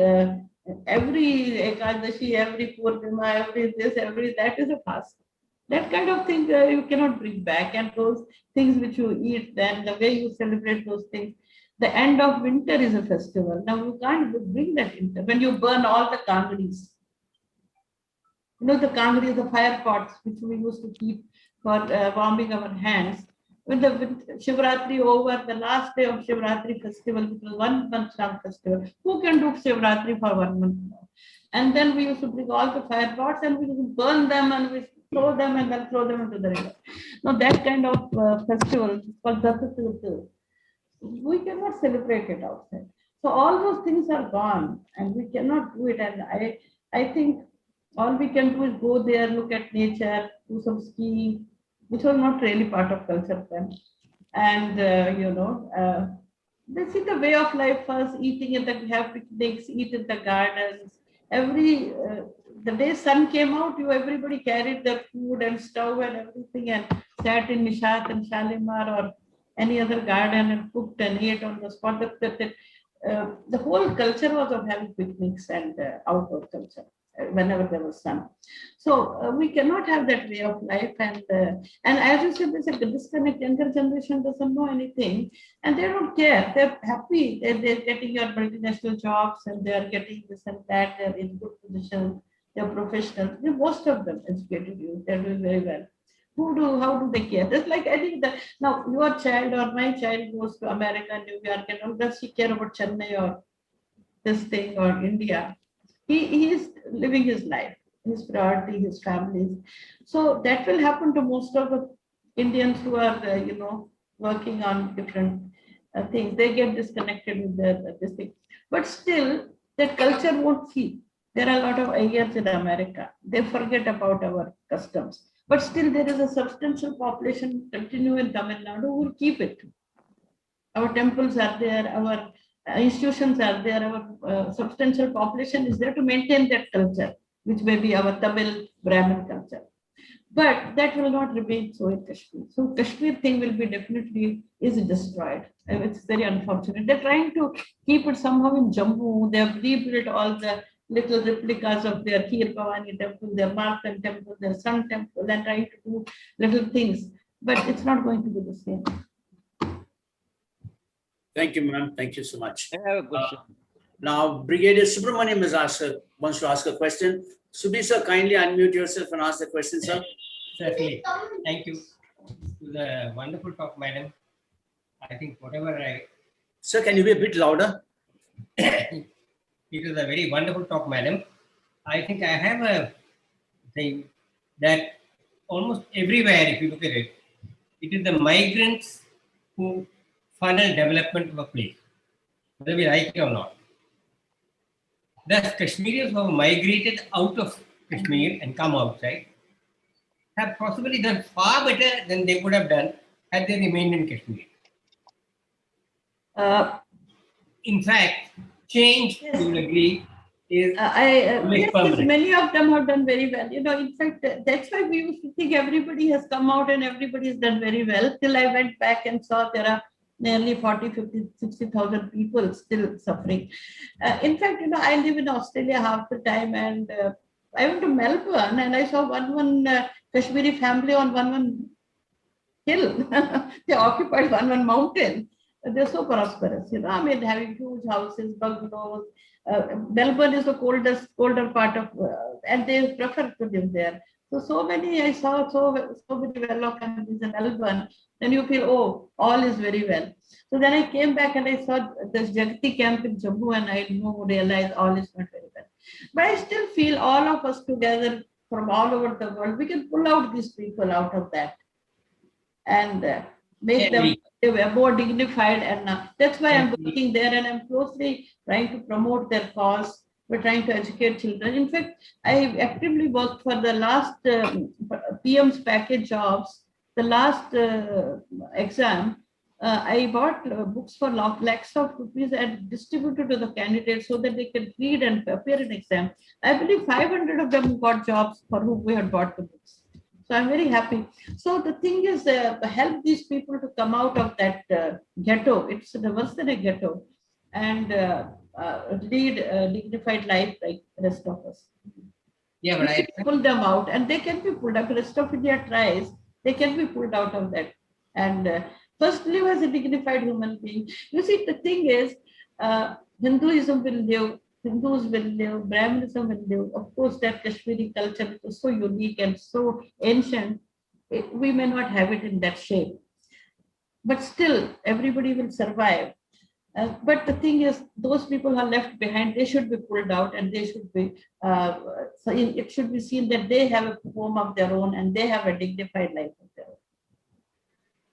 every Ekadashi, every Purnima, every this, every that is a fast. That kind of thing you cannot bring back. And those things which you eat, then the way you celebrate those things. The end of winter is a festival. Now you can't bring that into when you burn all the kangaris. You know, the kangri, the fire pots, which we used to keep for warming our hands. When the Shivratri over, the last day of Shivratri festival, which was 1 month long festival, who can do Shivratri for 1 month now? And then we used to bring all the fire pots and we used to burn them and we throw them and then throw them into the river. Now that kind of festival is called Dattatirthu. We cannot celebrate it outside. So all those things are gone and we cannot do it. And I think all we can do is go there, look at nature, do some skiing, which was not really part of culture then. And, this is the way of life first, eating in the, have picnics, eat in the gardens. The day sun came out, everybody carried their food and stove and everything and sat in Nishat and Shalimar or any other garden and cooked and ate on the spot. The whole culture was of having picnics and outdoor culture whenever there was sun. So we cannot have that way of life. And as you said, there's a disconnect. Younger generation doesn't know anything and they don't care. They're happy. They're getting your multinational jobs and they're getting this and that. They're in good positions. They're professionals. Most of them educated youth. They're doing very well. How do they care? Just like I think that now your child or my child goes to America, New York, and all, does he care about Chennai or this thing or India? He is living his life, his priority, his families. So that will happen to most of the Indians who are, working on different things. They get disconnected with this thing. But still, that culture won't see. There are a lot of Ayyars in America. They forget about our customs. But still, there is a substantial population continue in Tamil Nadu who will keep it. Our temples are there, our institutions are there, our substantial population is there to maintain that culture, which may be our Tamil Brahmin culture. But that will not remain so in Kashmir. So Kashmir thing will be definitely is destroyed. And it's very unfortunate. They're trying to keep it somehow in Jammu. They have rebuilt all the little replicas of their Kheer Bhavani temple, their Markan temple, their Sun temple, and trying to do little things. But it's not going to be the same. Thank you, ma'am. Thank you so much. I have a question. Now, Brigadier Subramaniam wants to ask a question. Subhi sir, kindly unmute yourself and ask the question, sir. Certainly. Thank you. To the wonderful talk, madam. I think whatever Sir, can you be a bit louder? It was a very wonderful talk, madam. I think I have a thing that almost everywhere, if you look at it, it is the migrants who funnel development of a place, whether we like it or not. Thus, Kashmiris who have migrated out of Kashmir and come outside have possibly done far better than they would have done had they remained in Kashmir. In fact, change, you will agree, is yes, many of them have done very well. In fact, that's why we used to think everybody has come out and everybody has done very well. Till I went back and saw there are nearly 40, 50, 60,000 people still suffering. In fact, I live in Australia half the time and I went to Melbourne and I saw one Kashmiri family on one hill. They occupied one mountain. They're so prosperous, you know. I mean, having huge houses, bungalows. Melbourne is the colder part of, and they prefer to live there. So many I saw so many well-off families in Melbourne. Then you feel, oh, all is very well. So then I came back and I saw this Jagati camp in Jammu, and I realized all is not very well. But I still feel all of us together from all over the world, we can pull out these people out of that and make them more dignified. And that's why I'm working there, and I'm closely trying to promote their cause. We're trying to educate children. In fact, I actively worked for the last PM's package jobs, the last exam. I bought books for lakhs of rupees and distributed to the candidates so that they can read and appear in exam. I believe 500 of them got jobs for whom we had bought the books. So I'm very happy. So the thing is, help these people to come out of that ghetto. It's worse than a ghetto, and lead a dignified life like the rest of us. Yeah, but I pull them out, and they can be pulled out. The rest of India tries, they can be pulled out of that. And first live as a dignified human being. You see, the thing is, Hinduism will live, Hindus will live, Brahminism will live. Of course, that Kashmiri culture is so unique and so ancient, we may not have it in that shape. But still, everybody will survive. But the thing is, those people who are left behind, they should be pulled out, and they should be, so it should be seen that they have a home of their own and they have a dignified life of their own.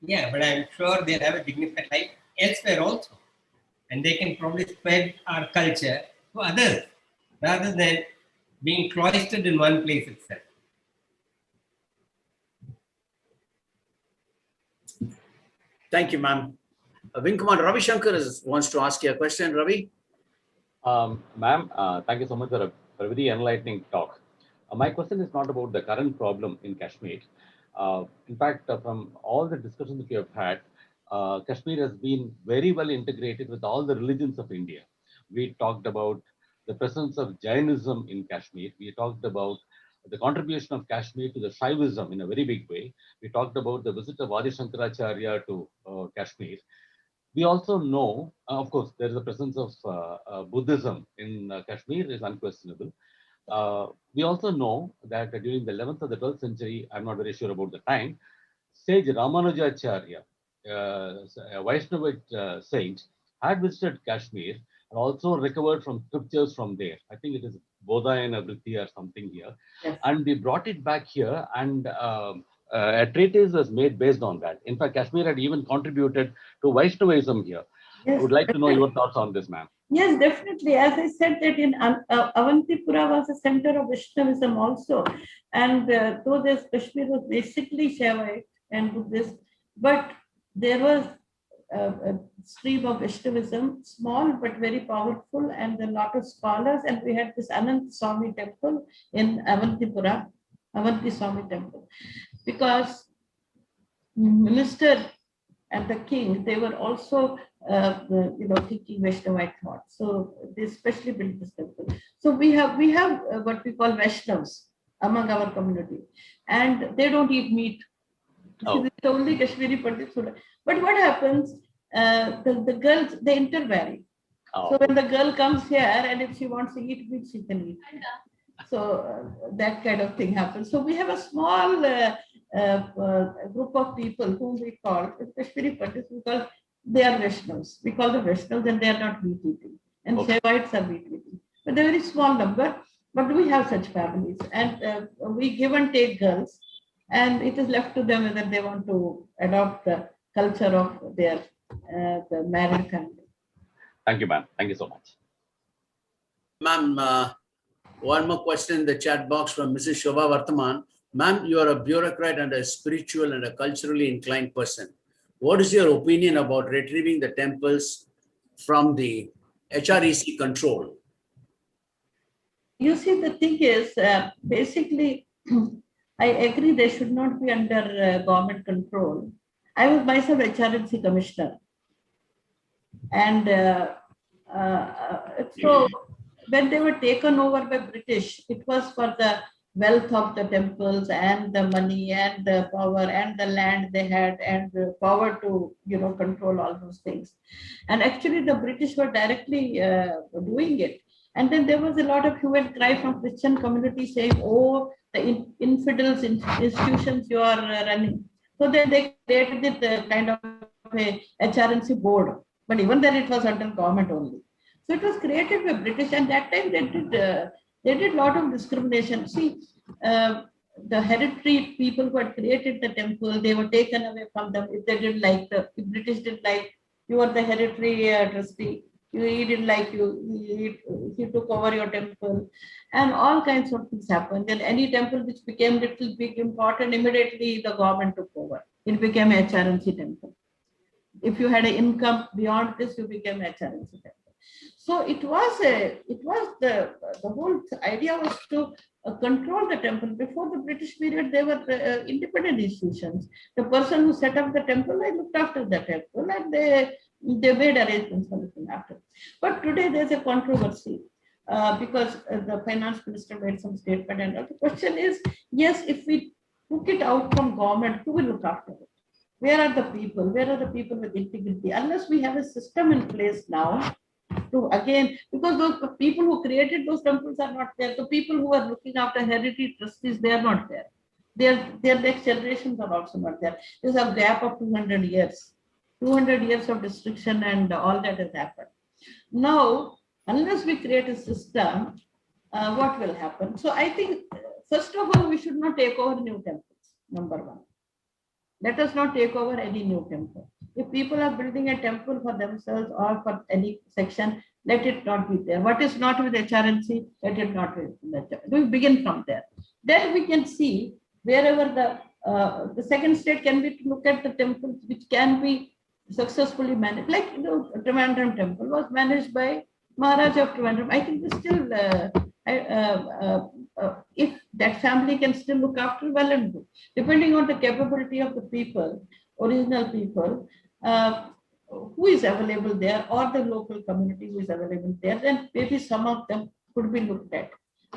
Yeah, but I'm sure they'll have a dignified life elsewhere also. And they can probably spread our culture to others rather than being cloistered in one place itself. Thank you, ma'am. Wing Commander Ravi Shankar wants to ask you a question. Ravi? Ma'am, thank you so much for a very enlightening talk. My question is not about the current problem in Kashmir. In fact, from all the discussions that we have had, Kashmir has been very well integrated with all the religions of India. We talked about the presence of Jainism in Kashmir. We talked about the contribution of Kashmir to the Shaivism in a very big way. We talked about the visit of Adi Shankaracharya to Kashmir. We also know, of course, there is a presence of Buddhism in Kashmir, is unquestionable. We also know that during the 11th or the 12th century, I'm not very sure about the time, Sage Ramanujacharya, a Vaishnavite saint, had visited Kashmir and also recovered from scriptures from there. I think it is Bodhayana Vritti or something here. Yes. And we brought it back here, and a treatise was made based on that. In fact, Kashmir had even contributed to Vaishnavism here. Yes, I would like to know your thoughts on this, ma'am. Yes, definitely. As I said, that in Avantipura was a center of Vaishnavism also. And though this Kashmir was basically Shaivite and Buddhist, but there was a stream of Vaishnavism, small but very powerful, and a lot of scholars. And we had this Anant Swami temple in Avantipura, Avanti Swami temple, because minister and the king, they were also thinking Vaishnavite thought. So they especially built this temple. So we have what we call Vaishnavas among our community, and they don't eat meat. Oh. It's only Kashmiri Pundits. But what happens? The girls, they intermarry. Oh. So when the girl comes here, and if she wants to eat meat, she can eat. So that kind of thing happens. So we have a small group of people whom we call Kashmiri Pundits, because they are Vaishnavas. We call them Vaishnavas, and they are not meat eating. And Okay. Shaivites are meat eating. But they're a very small number. But we have such families, and we give and take girls, and it is left to them whether they want to adopt the culture of their the married family. Thank you, ma'am. Thank you so much. Ma'am, one more question in the chat box from Mrs. Shobha Vartaman. Ma'am, you are a bureaucrat and a spiritual and a culturally inclined person. What is your opinion about retrieving the temples from the HREC control? You see, the thing is, basically, I agree they should not be under government control. I was myself HRNC commissioner. And so when they were taken over by British, it was for the wealth of the temples and the money and the power and the land they had and the power to, control all those things. And actually the British were directly doing it. And then there was a lot of hue and cry from Christian community saying, oh, the infidels institutions you are running. So then they created it kind of a HRNC board. But even then it was under government only. So it was created by British, and that time they did a lot of discrimination. See, the hereditary people who had created the temple, they were taken away from them if they didn't like if British didn't like, you are the hereditary trustee. He didn't like you, he took over your temple, and all kinds of things happened. Then any temple which became little big important, immediately the government took over. It became a HRNC temple. If you had an income beyond this, you became HRNC temple. So it was the whole idea was to control the temple. Before the British period, they were independent institutions. The person who set up the temple, they looked after the temple, and they made arrangements for looking after. But today there's a controversy because the finance minister made some statement, and the question is, yes, if we took it out from government, who will look after it? Where are the people? Where are the people with integrity? Unless we have a system in place now to, again, because those people who created those temples are not there. The people who are looking after hereditary trustees, they are not there. Their next generations are also not there. There's a gap of 200 years. 200 years of restriction and all that has happened. Now, unless we create a system, what will happen? So I think, first of all, we should not take over new temples, number one. Let us not take over any new temple. If people are building a temple for themselves or for any section, let it not be there. What is not with HRNC, let it not be there. We begin from there. Then we can see wherever the second state can be to look at the temples which can be successfully managed. Like, Trivandrum temple was managed by Maharaja of Trivandrum. I think this still, if that family can still look after, well and good. Depending on the capability of the people, original people, who is available there, or the local community who is available there, then maybe some of them could be looked at.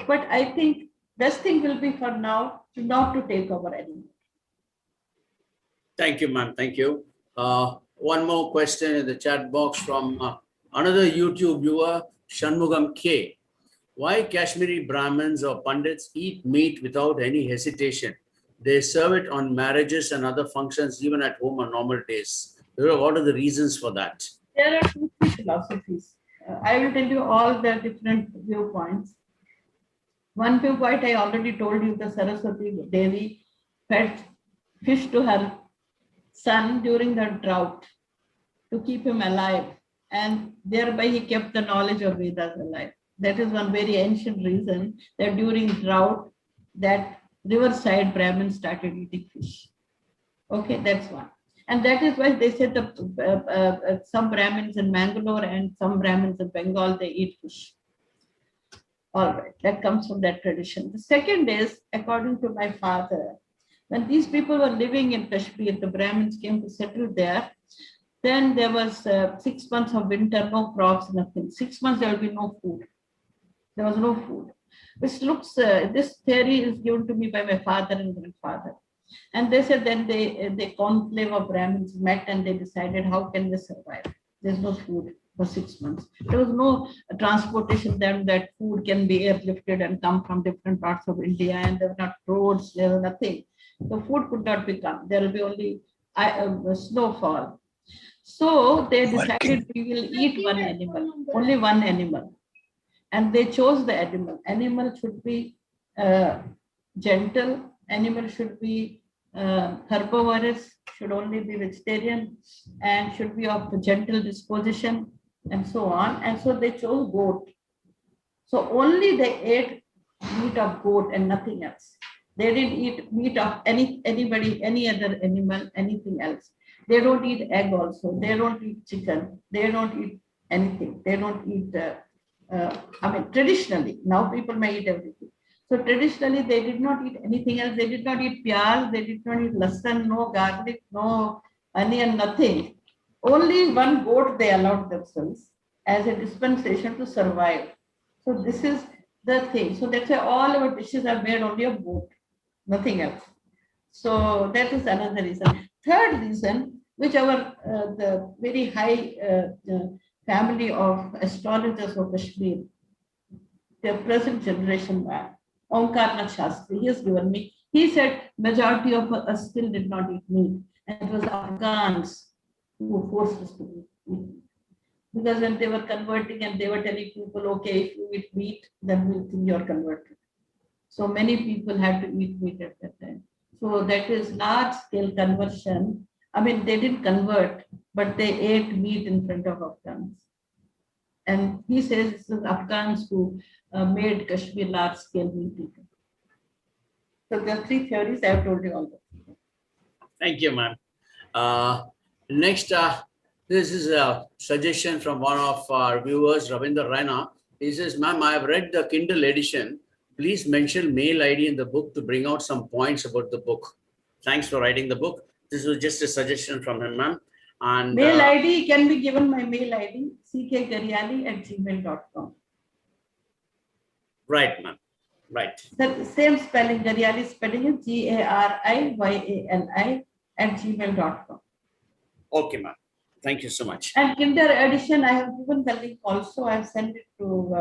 But I think best thing will be for now not to take over anymore. Thank you, ma'am. Thank you. One more question in the chat box from another YouTube viewer, Shanmugam K. Why Kashmiri Brahmins or Pundits eat meat without any hesitation? They serve it on marriages and other functions, even at home on normal days. What are the reasons for that? There are two philosophies. I will tell you all the different viewpoints. One viewpoint I already told you, the Saraswati Devi fed fish to her son during the drought to keep him alive, and thereby he kept the knowledge of Vedas alive. That is one very ancient reason that during drought, that riverside Brahmins started eating fish. Okay, that's one. And that is why they said that some Brahmins in Mangalore and some Brahmins in Bengal, they eat fish. All right, that comes from that tradition. The second is, according to my father, when these people were living in Kashmir, the Brahmins came to settle there. Then there was 6 months of winter, no crops, nothing. 6 months, there will be no food. There was no food. Which looks, this theory is given to me by my father and grandfather. And they said then the conclave of Brahmins met and they decided, how can they survive? There's no food for 6 months. There was no transportation then that food can be airlifted and come from different parts of India, and there were not roads, there was nothing. The food could not become. There will be only snowfall. So they decided we will eat one animal, only one animal. And they chose the animal. Animal should be gentle. Animal should be herbivorous, should only be vegetarian, and should be of a gentle disposition, and so on. And so they chose goat. So only they ate meat of goat and nothing else. They didn't eat meat of anybody, any other animal, anything else. They don't eat egg also. They don't eat chicken. They don't eat anything. They don't eat, traditionally, now people may eat everything. So traditionally, they did not eat anything else. They did not eat pyaz. They did not eat lasan, no garlic, no onion, nothing. Only one goat they allowed themselves as a dispensation to survive. So this is the thing. So that's why all our dishes are made only of wood, nothing else. So that is another reason. Third reason, which our the very high family of astrologers of Kashmir, the present generation man, Omkarnath Shastri, he has given me. He said majority of us still did not eat meat, and it was Afghans who forced us to eat meat. Because when they were converting and they were telling people, okay, if you eat meat, then we'll think you're converted. So many people had to eat meat at that time. So that is large scale conversion. I mean, they didn't convert, but they ate meat in front of Afghans. And he says it's the Afghans who made Kashmir large scale meat eater. So there are three theories. I have told you all that. Thank you, ma'am. Next, this is a suggestion from one of our viewers, Ravinder Raina. He says, ma'am, I have read the Kindle edition. Please mention mail ID in the book to bring out some points about the book. Thanks for writing the book. This was just a suggestion from him, ma'am. And mail ID can be given my mail ID, ckgariyali@gmail.com. Right, ma'am. Right. The same spelling, Gariyali spelling is GARIYALI@gmail.com. Okay, ma'am. Thank you so much. And Kindle edition, I have given the link also. I have sent it to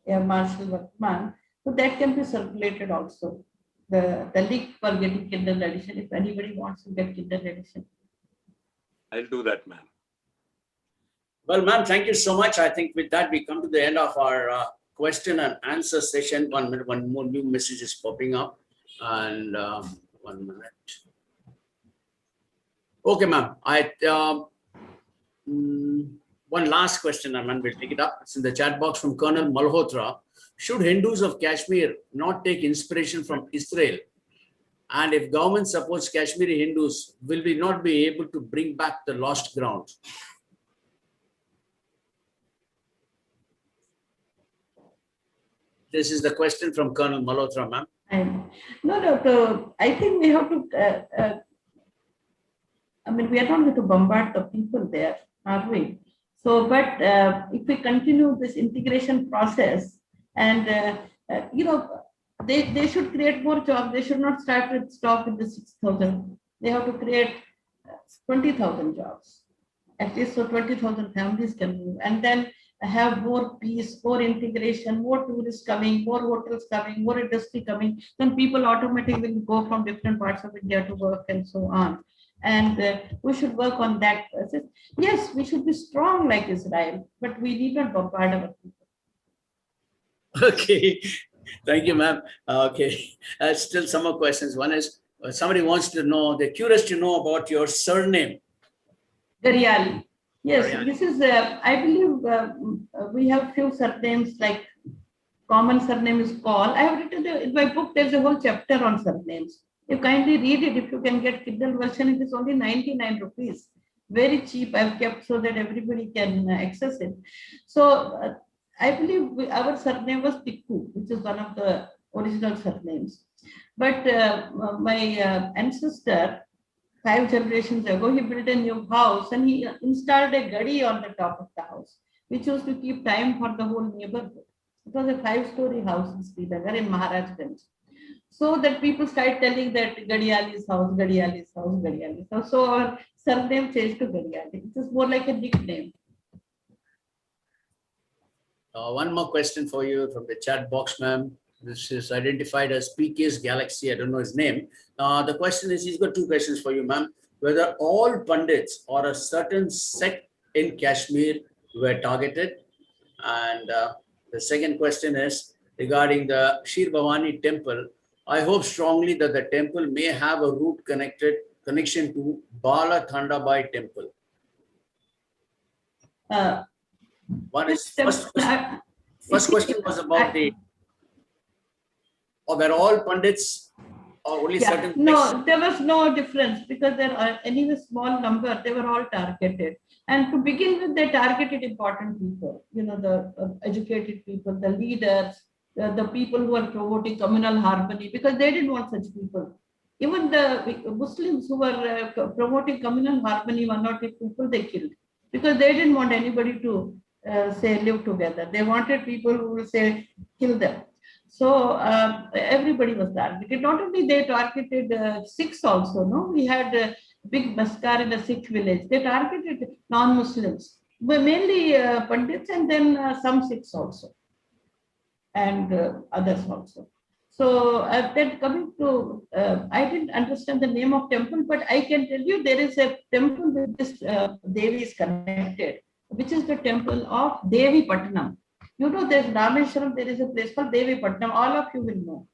Air Marshal Workman. So that can be circulated also. The link for getting Kindle edition, if anybody wants to get Kindle edition. I'll do that, ma'am. Well, ma'am, thank you so much. I think with that, we come to the end of our question and answer session. 1 minute, one more new message is popping up. And 1 minute. Okay, ma'am. One last question, and we'll take it up. It's in the chat box from Colonel Malhotra. Should Hindus of Kashmir not take inspiration from Israel? And if government supports Kashmiri Hindus, will we not be able to bring back the lost ground? This is the question from Colonel Malhotra, ma'am. No, I think we have to, we are not going to bombard the people there, are we? So, but if we continue this integration process and, they should create more jobs. They should not stop with the 6,000. They have to create 20,000 jobs, at least so 20,000 families can move. And then have more peace, more integration, more tourists coming, more hotels coming, more industry coming. Then people automatically will go from different parts of India to work and so on. And we should work on that process. Yes, we should be strong like Israel, but we need not bombard our people. Okay. Thank you, ma'am. Okay. Still some more questions. One is, somebody wants to know, they're curious to know about your surname. Gariyali. Yes, Gariyali. This is, I believe we have few surnames, like common surname is Kaul. I have written in my book, there's a whole chapter on surnames. You kindly read it. If you can get Kindle version, it is only 99 rupees. Very cheap. I've kept so that everybody can access it. So I believe our surname was Tikku, which is one of the original surnames. But my ancestor, 5 generations ago, he built a new house and he installed a gadi on the top of the house, which was to keep time for the whole neighborhood. It was a 5-story house in Srinagar in Maharajganj. So that people started telling that Gariyali's house, Gariyali's house, Gariyali's house. So our surname changed to Gariyali. It is more like a nickname. One more question for you from the chat box, ma'am. This is identified as PK's Galaxy. I don't know his name. The question is, he's got 2 questions for you, ma'am. Whether all Pundits or a certain sect in Kashmir were targeted. And the second question is regarding the Shir Bhavani temple. I hope strongly that the temple may have a root connection to Bala Thandabai temple. One is first question was about were all Pundits or only certain? No, there was no difference because there are anyway small number. They were all targeted, and to begin with, they targeted important people. The educated people, the leaders, the people who are promoting communal harmony, because they didn't want such people. Even the Muslims who were promoting communal harmony, 1 or 2 people they killed because they didn't want anybody to say live together. They wanted people who will say kill them. So everybody was targeted. Not only they targeted Sikhs also. No, we had a big massacre in a Sikh village. They targeted non-Muslims, but mainly Pandits and then some Sikhs also, and others also. So then coming to, I didn't understand the name of temple, but I can tell you there is a temple with this Devi is connected, which is the temple of Devi Patnam. You know, there's Rameshwaram, there is a place called Devi Patnam. All of you will know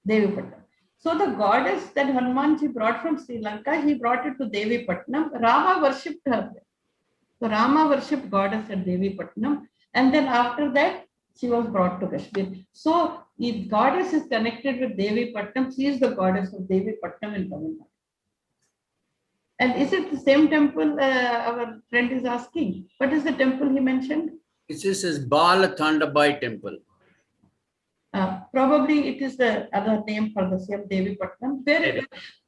Devi Patnam. So the goddess that Hanumanji brought from Sri Lanka, he brought it to Devi Patnam. Rama worshipped her there. So Rama worshipped goddess at Devi Patnam, and then after that, she was brought to Kashmir. So if goddess is connected with Devi Patnam, she is the goddess of Devi Patnam in Tamil Nadu. And is it the same temple our friend is asking? What is the temple he mentioned? It is Bala Thandabai temple. Probably it is the other name for the same Devi Patnam.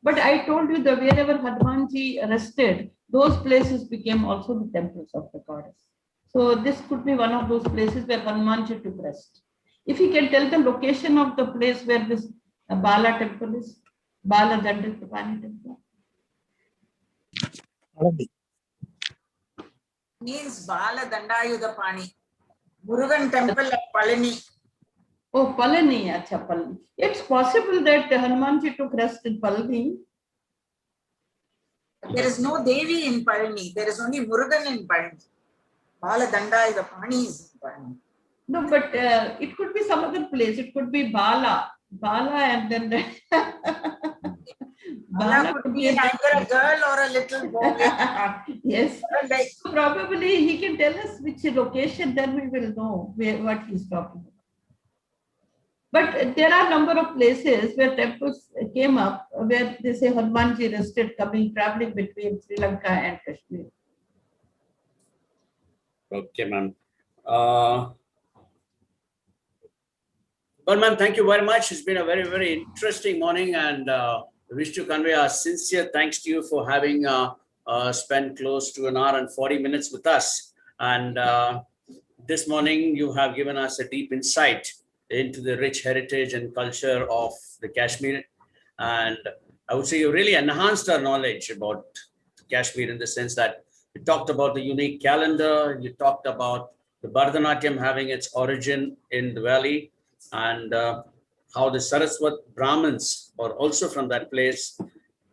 But I told you that wherever Hanumanji rested, those places became also the temples of the goddess. So this could be one of those places where Hanumanji took rest. If you can tell the location of the place where this Bala temple is, Bala Dandapani temple. Means Bala Dandayudapani, Murugan temple at Palani. Oh, Palani, acha Palani. It's possible that Hanumanji took rest in Palani. There is no Devi in Palani. There is only Murugan in Palani. Bala Dandayudapani is in Palani. No, but it could be some other place. It could be Bala. Bala and then Bala could be either a girl or a little boy. Yes. So probably he can tell us which location, then we will know what he's talking about. But there are a number of places where temples came up where they say Hanumanji rested, traveling between Sri Lanka and Kashmir. Okay, ma'am. Well, ma'am, thank you very much. It's been a very, very interesting morning, and I wish to convey our sincere thanks to you for having spent close to 1 hour and 40 minutes with us. And this morning, you have given us a deep insight into the rich heritage and culture of the Kashmir. And I would say you really enhanced our knowledge about Kashmir in the sense that you talked about the unique calendar, you talked about the Bharatanatyam having its origin in the valley, and how the Saraswat Brahmins are also from that place,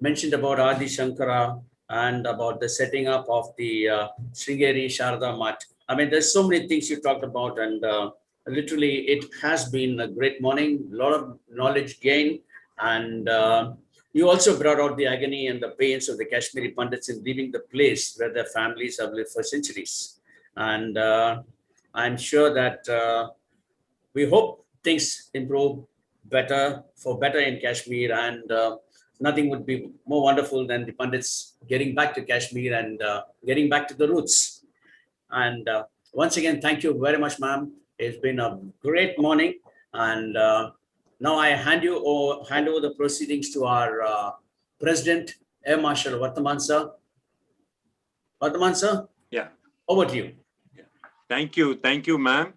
mentioned about Adi Shankara and about the setting up of the Sringeri Sharda Mat. I mean, there's so many things you talked about, and literally it has been a great morning, a lot of knowledge gained, and you also brought out the agony and the pains of the Kashmiri Pundits in leaving the place where their families have lived for centuries. And I'm sure that we hope things improve better in Kashmir, and nothing would be more wonderful than the Pandits getting back to Kashmir and getting back to the roots. And once again, thank you very much, ma'am. It's been a great morning, and now I hand over the proceedings to our President, Air Marshal Vartaman sir. Vartaman sir? Yeah. Over to you. Yeah. Thank you, ma'am.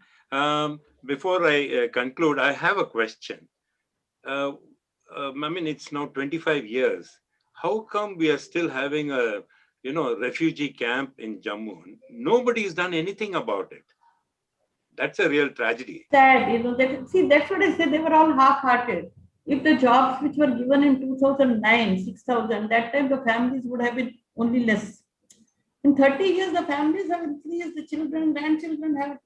Before I conclude, I have a question. I mean, it's now 25 years. How come we are still having a, refugee camp in Jammu? Nobody's done anything about it. That's a real tragedy. Sad, that's what I said. They were all half-hearted. If the jobs which were given in 2009, 6,000, that time the families would have been only less. In 30 years, the families have increased, the children, grandchildren have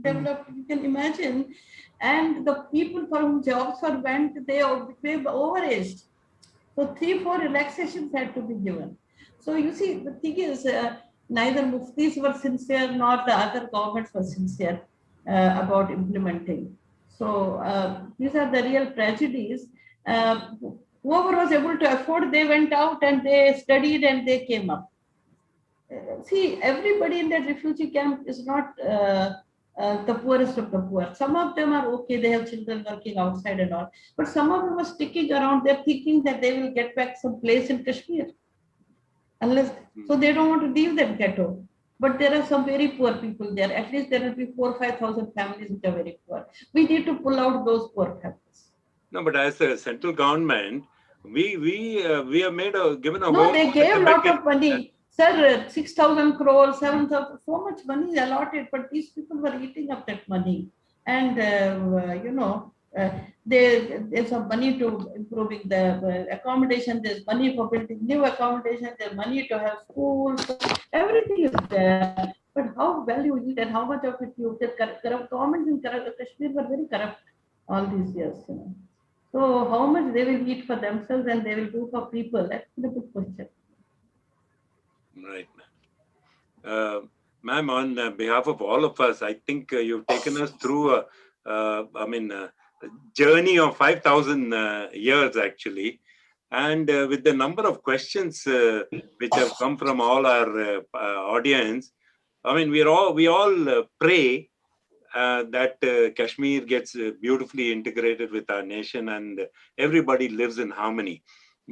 developed, you can imagine. And the people for whom jobs were went, they were overaged. So 3-4 relaxations had to be given. So you see, the thing is, neither muftis were sincere nor the other governments were sincere about implementing. So these are the real tragedies. Whoever was able to afford, they went out and they studied and they came up. See, everybody in that refugee camp is not the poorest of the poor. Some of them are okay, they have children working outside and all. But some of them are sticking around, they're thinking that they will get back some place in Kashmir. So they don't want to leave that ghetto. But there are some very poor people there. At least there will be 4,000 or 5,000 families which are very poor. We need to pull out those poor families. No, but as a central government, we have given a No, whole they gave a lot committee. of money. Sir, 6,000 crores, 7,000, so much money is allotted, but these people were eating up that money. And, there's some money to improving the accommodation, there's money for building new accommodation, there's money to have schools, everything is there. But how well you eat and how much of it you get, governments in Kashmir were very corrupt all these years. So how much they will eat for themselves and they will do for people, that's the good question. Right, ma'am. Ma'am, on behalf of all of us, I think you've taken us through a journey of 5,000 years, actually. And with the number of questions which have come from all our audience, I mean, we all pray that Kashmir gets beautifully integrated with our nation and everybody lives in harmony.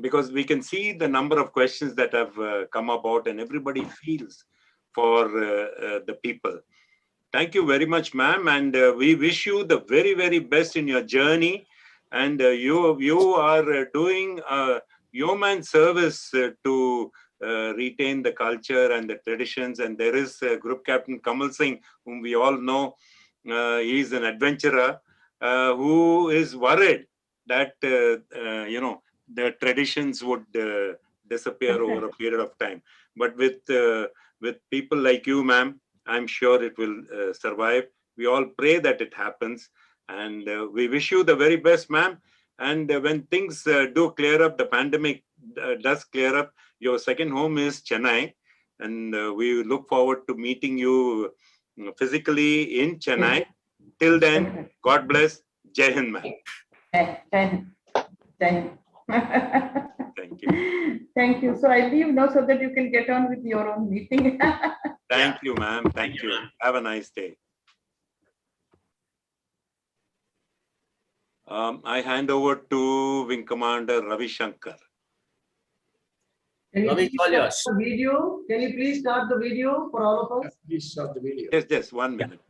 Because we can see the number of questions that have come about and everybody feels for the people. Thank you very much, ma'am. And we wish you the very, very best in your journey. And you are doing yeoman service to retain the culture and the traditions. And there is Group Captain Kamal Singh, whom we all know. He is an adventurer who is worried that, the traditions would disappear over a period of time. But with people like you, ma'am, I'm sure it will survive. We all pray that it happens. And we wish you the very best, ma'am. And when things do clear up, the pandemic does clear up, your second home is Chennai. And we look forward to meeting you physically in Chennai. Till then, God bless. Jai Hind, ma'am. Jai Hind. Jai Hind. Thank you. Thank you. So I leave now so that you can get on with your own meeting. Thank you, ma'am. Thank you. Have a nice day. I hand over to Wing Commander Ravi Shankar. Ravi, all yours. Video. Can you please start the video for all of us? Please start the video. Just 1 minute.